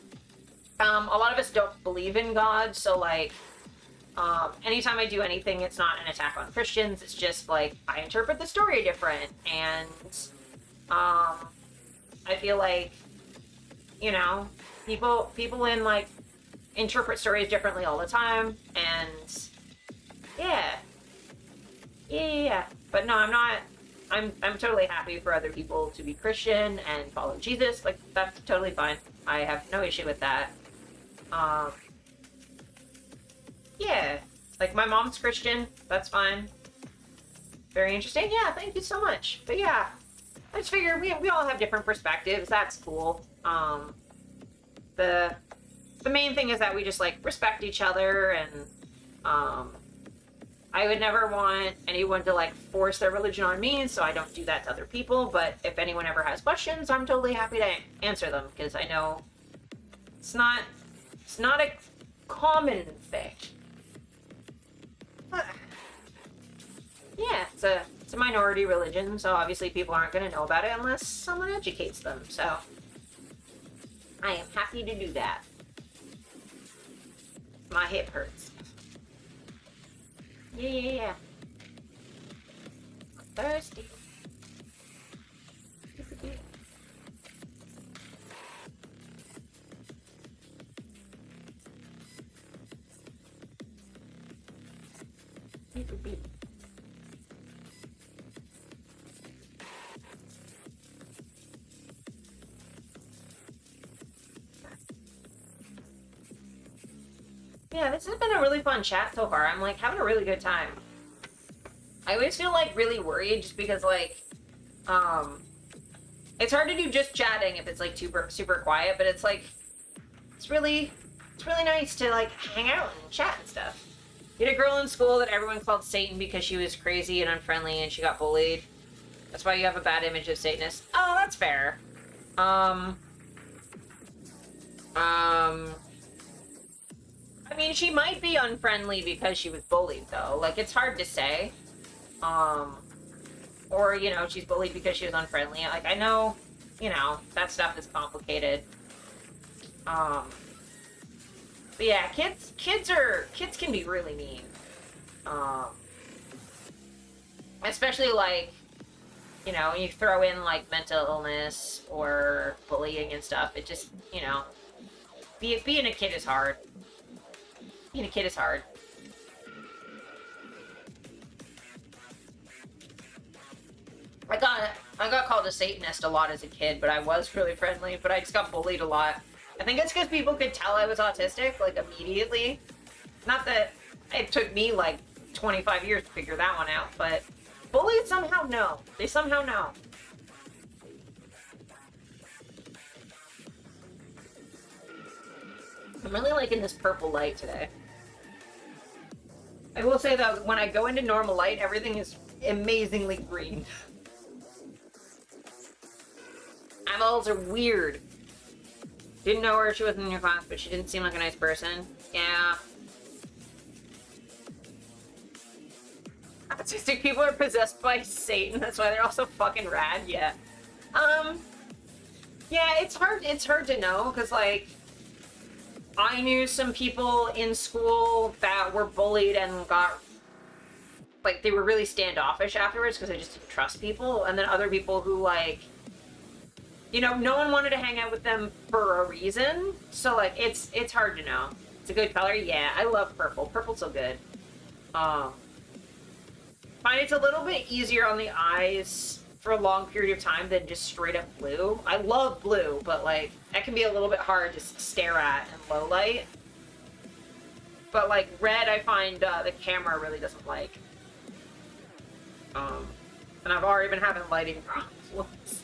A lot of us don't believe in God, so, like, Anytime I do anything, it's not an attack on Christians. It's just like I interpret the story different, and I feel like, you know, people in like interpret stories differently all the time, and yeah. But no, I'm not. I'm totally happy for other people to be Christian and follow Jesus. Like, that's totally fine. I have no issue with that. Yeah. Like, my mom's Christian. That's fine. Very interesting. Yeah, thank you so much. But yeah, I just figured we all have different perspectives. That's cool. The main thing is that we just, like, respect each other, and, I would never want anyone to, like, force their religion on me, so I don't do that to other people. But if anyone ever has questions, I'm totally happy to answer them, because I know it's not a common thing. But, yeah, it's a minority religion, so obviously people aren't going to know about it unless someone educates them. So I am happy to do that. My hip hurts. Yeah. I'm thirsty. Yeah, this has been a really fun chat so far. I'm like having a really good time. I always feel like really worried just because like, it's hard to do just chatting if it's like super quiet, but it's like, it's really nice to like hang out and chat and stuff. You had a girl in school that everyone called Satan because she was crazy and unfriendly and she got bullied. That's why you have a bad image of Satanists. Oh, that's fair. I mean, she might be unfriendly because she was bullied, though. Like, it's hard to say. Or, you know, she's bullied because she was unfriendly. Like, I know, you know, that stuff is complicated. But yeah, kids can be really mean. Especially, like, you know, when you throw in, like, mental illness or bullying and stuff, it just, you know, being a kid is hard. Being a kid is hard. I got called a Satanist a lot as a kid, but I was really friendly, but I just got bullied a lot. I think it's because people could tell I was autistic, like, immediately. Not that it took me, like, 25 years to figure that one out, but bullies somehow know. They somehow know. I'm really liking this purple light today. I will say, though, when I go into normal light, everything is amazingly green. Eyeballs are weird. Didn't know her, she wasn't in your class, but she didn't seem like a nice person. Yeah. Autistic people are possessed by Satan, that's why they're also fucking rad, yeah. Yeah, it's hard to know, because, like, I knew some people in school that were bullied and got, like, they were really standoffish afterwards because they just didn't trust people. And then other people who, like, you know, no one wanted to hang out with them for a reason. So, like, it's hard to know. It's a good color. Yeah, I love purple. Purple's so good. Find it's a little bit easier on the eyes for a long period of time than just straight up blue. I love blue, but like that can be a little bit hard to stare at in low light. But like red, I find the camera really doesn't like. And I've already been having lighting problems.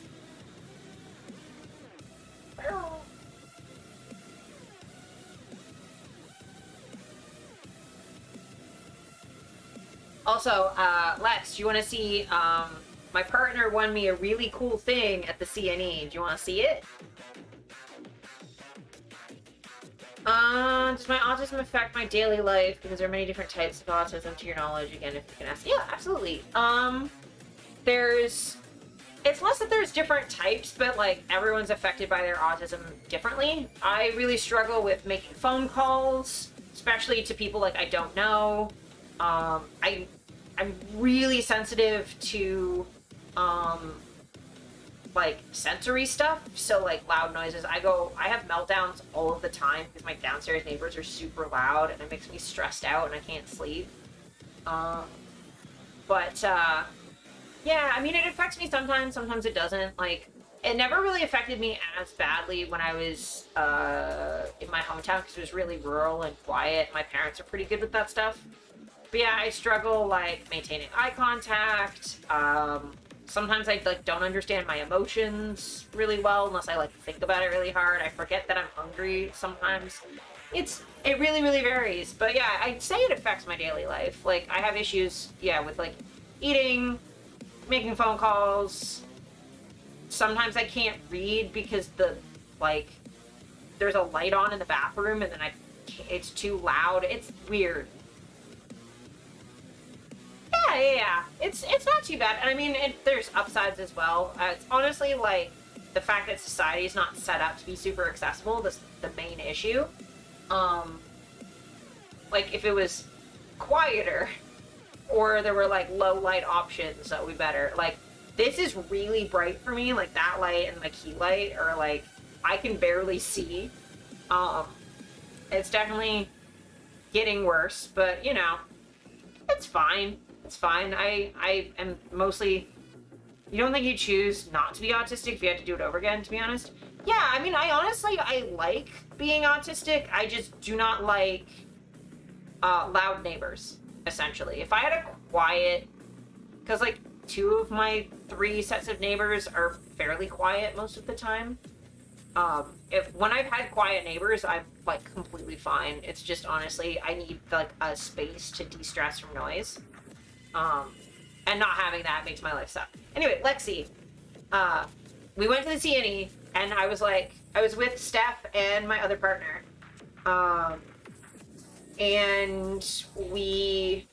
Also, Lex, do you want to see, my partner won me a really cool thing at the CNE. Do you want to see it? Does my autism affect my daily life? Because there are many different types of autism, to your knowledge, again, if you can ask. Yeah, absolutely. It's less that there's different types, but, like, everyone's affected by their autism differently. I really struggle with making phone calls. especially to people like I don't know. I'm really sensitive to like sensory stuff, so like loud noises. I have meltdowns all of the time because my downstairs neighbors are super loud and it makes me stressed out and I can't sleep. Yeah, I mean, it affects me sometimes it doesn't. Like, it never really affected me as badly when I was in my hometown because it was really rural and quiet. My parents are pretty good with that stuff. But yeah, I struggle, like, maintaining eye contact. Sometimes I, like, don't understand my emotions really well unless I, like, think about it really hard. I forget that I'm hungry sometimes. It really, really varies. But yeah, I'd say it affects my daily life. Like, I have issues, yeah, with, like, eating, making phone calls. Sometimes I can't read because there's a light on in the bathroom and then it's too loud. It's weird. Yeah. It's not too bad. And I mean, there's upsides as well. It's honestly, like, the fact that society is not set up to be super accessible, that's the main issue. Like, if it was quieter, or there were, like, low light options, that would be better. Like, this is really bright for me, like, that light and the key light are, like, I can barely see. It's definitely getting worse, but, you know, it's fine. It's fine. I am mostly... You don't think you choose not to be autistic if you had to do it over again, to be honest? Yeah, I mean, I like being autistic. I just do not like loud neighbors, essentially. If I had a quiet... Because, like, 2 of my 3 sets of neighbors are fairly quiet most of the time. When I've had quiet neighbors, I'm, like, completely fine. It's just, honestly, I need, like, a space to de-stress from noise. And not having that makes my life suck. Anyway, Lexi, we went to the CNE, and I was with Steph and my other partner. And we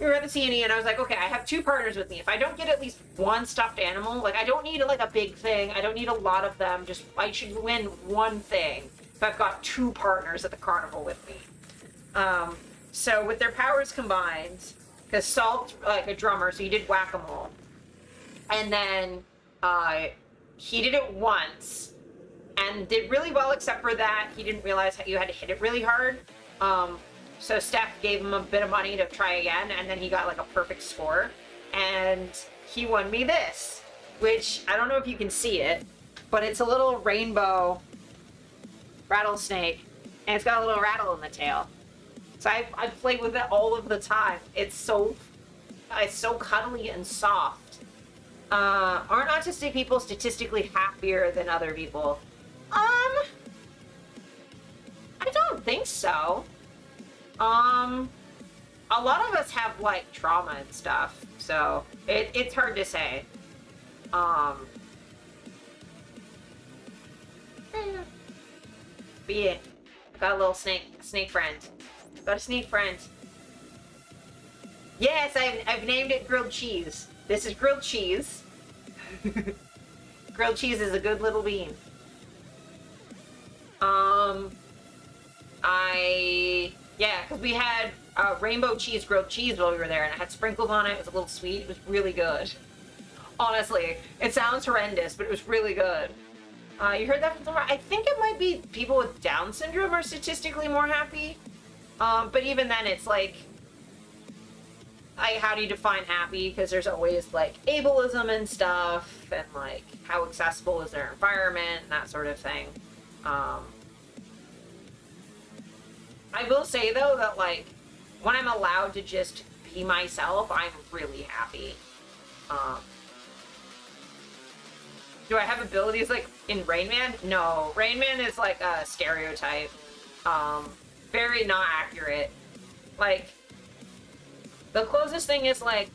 were at the CNE, and I was like, okay, I have 2 partners with me. If I don't get at least 1 stuffed animal, like, I don't need, like, a big thing. I don't need a lot of them. Just, I should win 1 thing if I've got 2 partners at the carnival with me. So with their powers combined, because Salt's, like, a drummer, so he did whack-a-mole. And then, he did it once, and did really well, except for that he didn't realize how you had to hit it really hard. So Steph gave him a bit of money to try again, and then he got, like, a perfect score. And he won me this, which, I don't know if you can see it, but it's a little rainbow rattlesnake, and it's got a little rattle in the tail. So I play with it all of the time. It's so cuddly and soft. Aren't autistic people statistically happier than other people? I don't think so. A lot of us have, like, trauma and stuff, so it's hard to say. But yeah, I got a little snake friend. Got a snake friend. Yes, I've named it Grilled Cheese. This is Grilled Cheese. Grilled Cheese is a good little bean. Yeah, because we had rainbow cheese grilled cheese while we were there, and it had sprinkles on it. It was a little sweet. It was really good. Honestly, it sounds horrendous, but it was really good. You heard that from somewhere? I think it might be people with Down syndrome are statistically more happy. But even then, it's like, how do you define happy? Because there's always, like, ableism and stuff, and, like, how accessible is their environment, and that sort of thing. I will say, though, that, like, when I'm allowed to just be myself, I'm really happy. Do I have abilities, like, in Rain Man? No. Rain Man is, like, a stereotype. Very not accurate. Like, the closest thing is, like,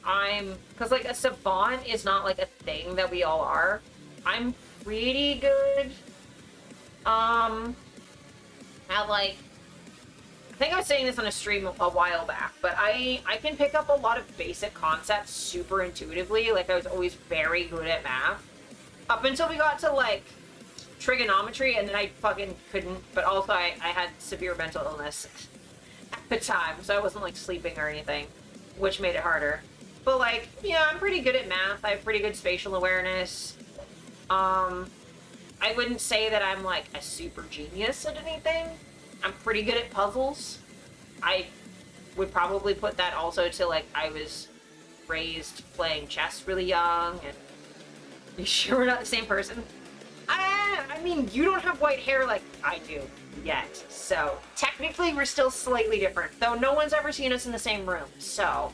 because, like, a savant is not, like, a thing that we all are. I'm pretty good. At, like, I think I was saying this on a stream a while back, but I can pick up a lot of basic concepts super intuitively. Like, I was always very good at math. Up until we got to, like, trigonometry, and then I fucking couldn't, but also I had severe mental illness. the time, so I wasn't like sleeping or anything, which made it harder. But like, yeah, I'm pretty good at math. I have pretty good spatial awareness. I wouldn't say that I'm like a super genius at anything. I'm pretty good at puzzles. I would probably put that also to like I was raised playing chess really young. And you sure we're not the same person? I mean, you don't have white hair like I do yet, so technically we're still slightly different, though no one's ever seen us in the same room, so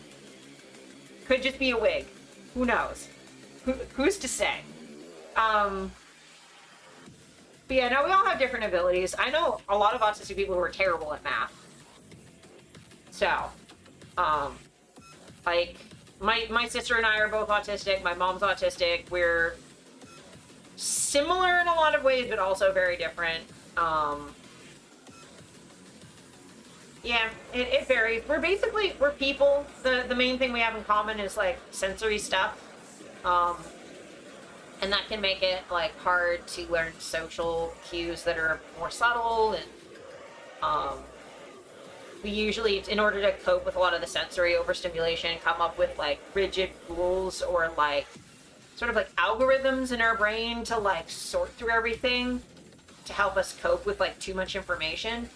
could just be a wig. Who knows? Who's to say? But yeah, no, we all have different abilities. I know a lot of autistic people who are terrible at math. So, like, my sister and I are both autistic. My mom's autistic. We're similar in a lot of ways, but also very different. Yeah, it varies. We're people. The main thing we have in common is, like, sensory stuff. And that can make it, like, hard to learn social cues that are more subtle. And we usually, in order to cope with a lot of the sensory overstimulation, come up with, like, rigid rules or, like, sort of, like, algorithms in our brain to, like, sort through everything to help us cope with, like, too much information.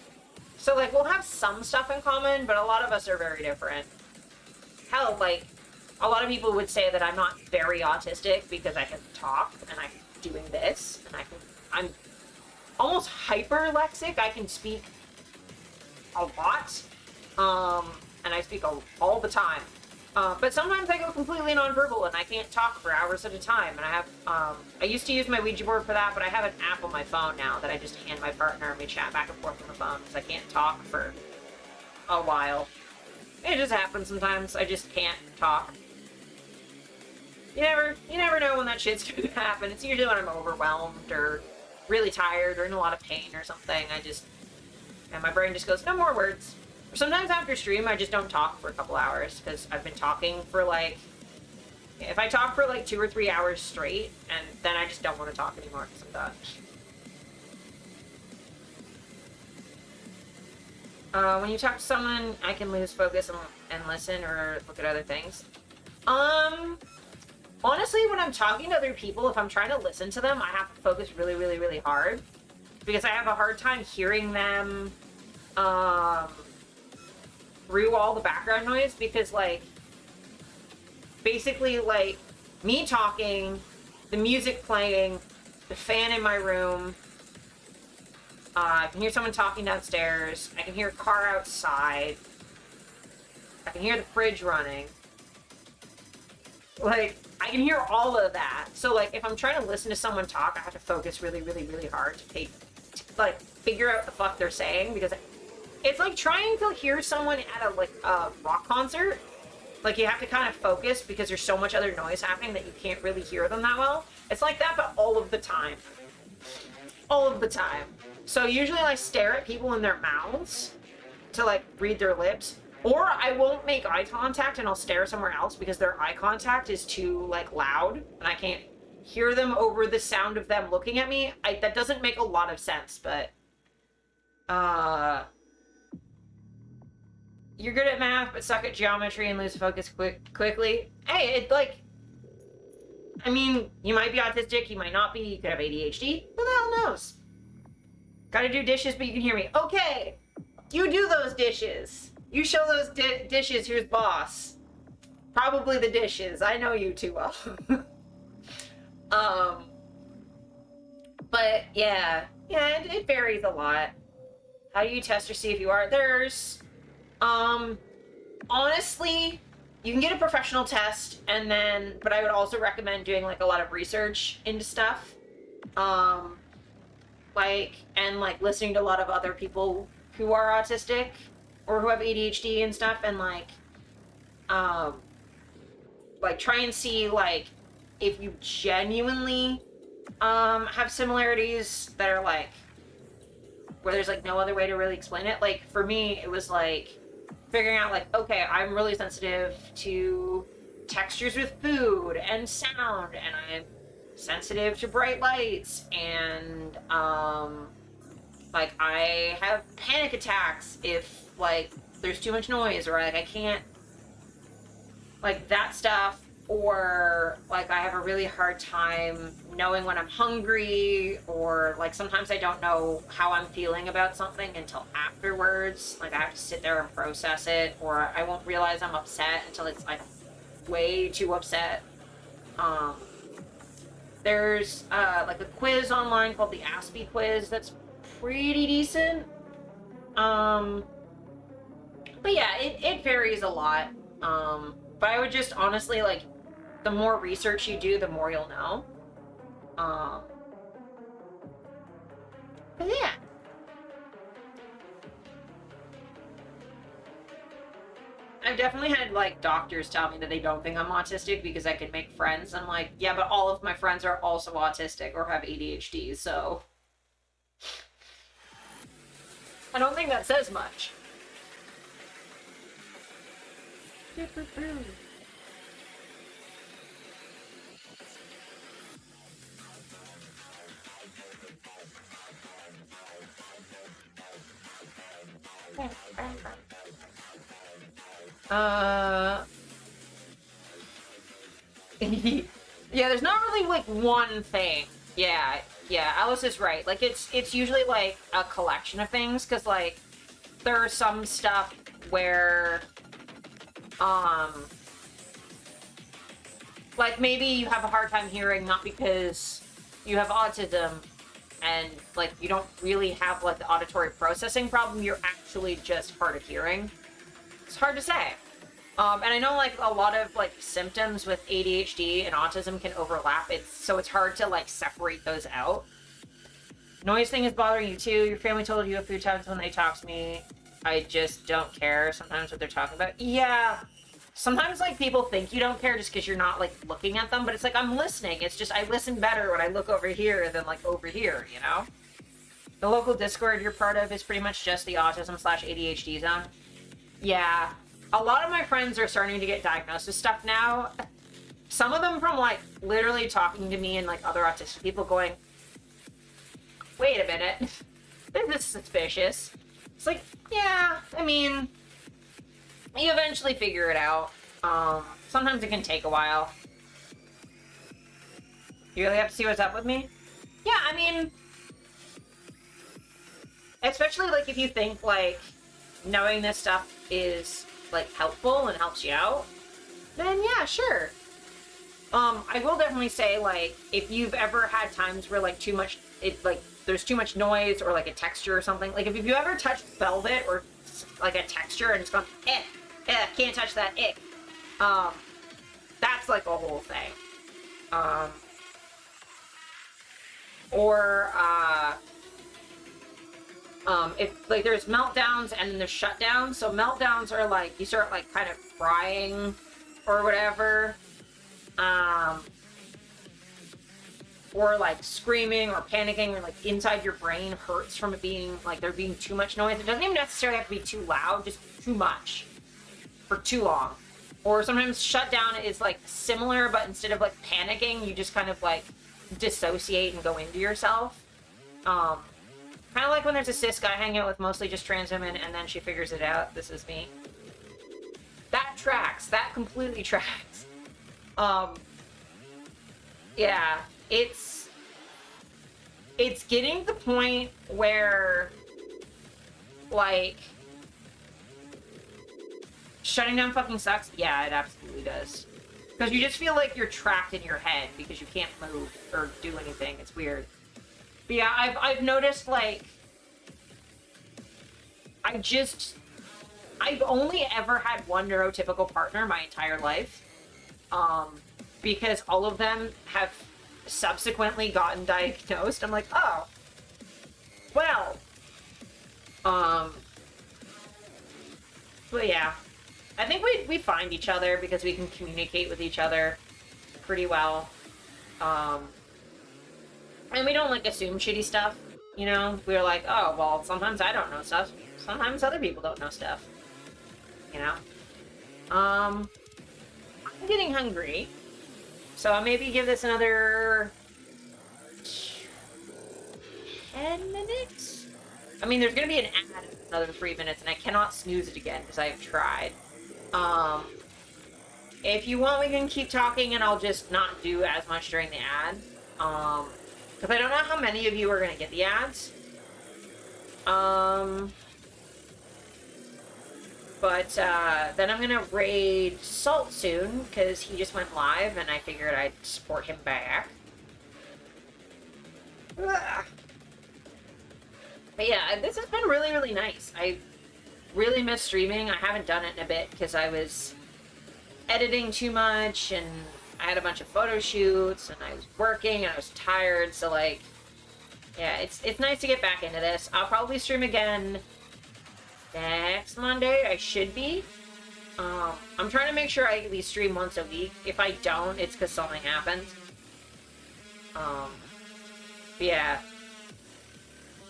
So, like, we'll have some stuff in common, but a lot of us are very different. Hell, like, a lot of people would say that I'm not very autistic because I can talk and I'm doing this and I'm almost hyperlexic. I can speak a lot, and I speak all the time. But sometimes I go completely nonverbal and I can't talk for hours at a time. And I have, I used to use my Ouija board for that, but I have an app on my phone now that I just hand my partner and we chat back and forth on the phone because I can't talk for a while. It just happens sometimes. I just can't talk. You never know when that shit's gonna happen. It's usually when I'm overwhelmed or really tired or in a lot of pain or something. And my brain just goes, no more words. Or sometimes after stream, I just don't talk for a couple hours because I've been talking for like, if I talk for like 2 or 3 hours straight, and then I just don't want to talk anymore because I'm done. When you talk to someone, I can lose focus and listen or look at other things. Honestly, when I'm talking to other people, if I'm trying to listen to them, I have to focus really, really, really hard. Because I have a hard time hearing them through all the background noise. Because, like, basically, like, me talking, the music playing, the fan in my room, I can hear someone talking downstairs, I can hear a car outside, I can hear the fridge running. Like, I can hear all of that. So, like, if I'm trying to listen to someone talk, I have to focus really, really, really hard to figure out what the fuck they're saying, because it's like trying to hear someone at a rock concert. Like, you have to kind of focus because there's so much other noise happening that you can't really hear them that well. It's like that, but all of the time. All of the time. So usually I stare at people in their mouths to, like, read their lips. Or I won't make eye contact and I'll stare somewhere else because their eye contact is too, like, loud and I can't hear them over the sound of them looking at me. That doesn't make a lot of sense, but you're good at math but suck at geometry and lose focus quickly. Hey, it's like, I mean, you might be autistic, you might not be, you could have ADHD. Who the hell knows? Gotta do dishes but you can hear me. Okay, you do those dishes. You show those dishes who's boss. Probably the dishes. I know you too well. But yeah, it varies a lot. How do you test or see if you are? Honestly, you can get a professional test, but I would also recommend doing like a lot of research into stuff. And listening to a lot of other people who are autistic or who have ADHD and stuff, and try and see if you genuinely have similarities that are where there's no other way to really explain it. Like for me, it was figuring out okay, I'm really sensitive to textures with food and sound, and I'm sensitive to bright lights, and I have panic attacks if there's too much noise, or like I can't, like that stuff, or like I have a really hard time knowing when I'm hungry, or like sometimes I don't know how I'm feeling about something until afterwards. Like I have to sit there and process it, or I won't realize I'm upset until it's like way too upset. There's like a quiz online called the Aspie quiz that's pretty decent. But yeah, it varies a lot. But I would just honestly, like, the more research you do, the more you'll know. But yeah. I've definitely had, like, doctors tell me that they don't think I'm autistic because I can make friends. I'm like, yeah, but all of my friends are also autistic or have ADHD, so... I don't think that says much. Yeah, there's not really like one thing. Yeah, Alice is right. Like it's usually like a collection of things, because like there's some stuff where like maybe you have a hard time hearing not because you have autism and like you don't really have like the auditory processing problem, you're actually just hard of hearing. It's hard to say. And I know like a lot of like symptoms with ADHD and autism can overlap. So it's hard to like separate those out. Noise thing is bothering you too. Your family told you a few times when they talk to me. I just don't care sometimes what they're talking about. Yeah. Sometimes like people think you don't care just because you're not like looking at them, but it's like I'm listening. It's just I listen better when I look over here than like over here, you know? The local Discord you're part of is pretty much just the autism/ADHD zone. Yeah. A lot of my friends are starting to get diagnosed with stuff now. Some of them from, like, literally talking to me and, like, other autistic people going, wait a minute, this is suspicious. It's like, yeah, I mean, you eventually figure it out. Sometimes it can take a while. You really have to see what's up with me? Yeah, I mean, especially, like, if you think, like, knowing this stuff is... like helpful and helps you out, then yeah, sure. I will definitely say, like, if you've ever had times where like there's too much noise or like a texture or something, like if you ever touched velvet or like a texture and it's gone can't touch that, that's like a whole thing. If like there's meltdowns and then there's shutdowns. So meltdowns are like you start like kind of crying or whatever, or like screaming or panicking, or like inside your brain hurts from it being like there being too much noise. It doesn't even necessarily have to be too loud, just too much for too long. Or sometimes shutdown is like similar, but instead of like panicking, you just kind of like dissociate and go into yourself. Kind of like when there's a cis guy hanging out with mostly just trans women, and then she figures it out. This is me. That tracks. That completely tracks. Yeah, it's getting to the point where, like, shutting down fucking sucks. Yeah, it absolutely does. Because you just feel like you're trapped in your head because you can't move or do anything. It's weird. But yeah, I've noticed, like, I've only ever had one neurotypical partner my entire life, because all of them have subsequently gotten diagnosed. I'm like, oh, well, but yeah, I think we find each other because we can communicate with each other pretty well, and we don't, like, assume shitty stuff, you know? We're like, oh, well, sometimes I don't know stuff. Sometimes other people don't know stuff. You know? I'm getting hungry. So I'll maybe give this another 10 minutes? I mean, there's gonna be an ad in another 3 minutes, and I cannot snooze it again because I have tried. If you want, we can keep talking, and I'll just not do as much during the ad. Because I don't know how many of you are gonna get the ads. But then I'm gonna raid Salt soon because he just went live, and I figured I'd support him back. Ugh. But yeah, this has been really, really nice. I really miss streaming. I haven't done it in a bit because I was editing too much, and I had a bunch of photo shoots, and I was working, and I was tired. So like, yeah, it's nice to get back into this. I'll probably stream again next Monday. I should be. I'm trying to make sure I at least stream once a week. If I don't, it's because something happened. But yeah.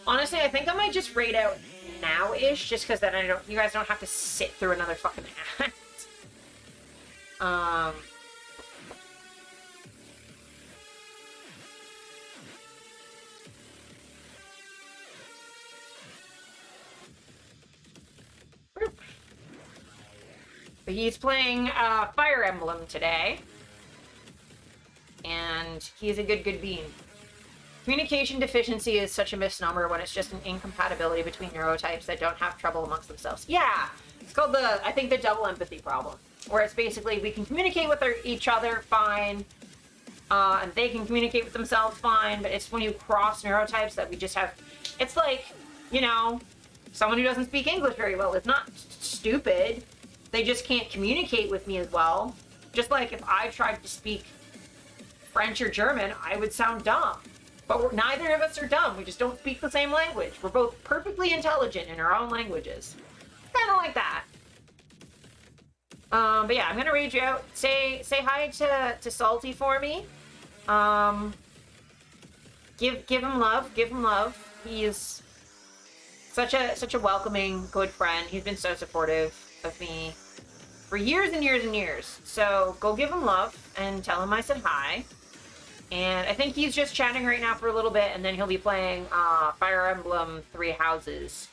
Honestly, I think I might just raid out now-ish, just because then you guys don't have to sit through another fucking act. But he's playing Fire Emblem today. And he's a good bean. Communication deficiency is such a misnomer when it's just an incompatibility between neurotypes that don't have trouble amongst themselves. Yeah, it's called I think the double empathy problem. Where it's basically we can communicate with each other fine, and they can communicate with themselves fine, but it's when you cross neurotypes that we just have... It's like, you know, someone who doesn't speak English very well is not stupid. They just can't communicate with me as well. Just like if I tried to speak French or German, I would sound dumb. But neither of us are dumb. We just don't speak the same language. We're both perfectly intelligent in our own languages. Kind of like that. But yeah, I'm gonna raid you out. Say hi to Salty for me. Give him love. Give him love. He is such a welcoming, good friend. He's been so supportive of me for years and years and years. So go give him love and tell him I said hi. And I think he's just chatting right now for a little bit, and then he'll be playing Fire Emblem Three Houses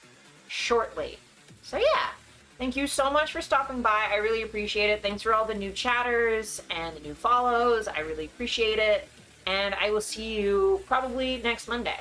shortly. So yeah, thank you so much for stopping by. I really appreciate it. Thanks for all the new chatters and the new follows. I really appreciate it. And I will see you probably next Monday.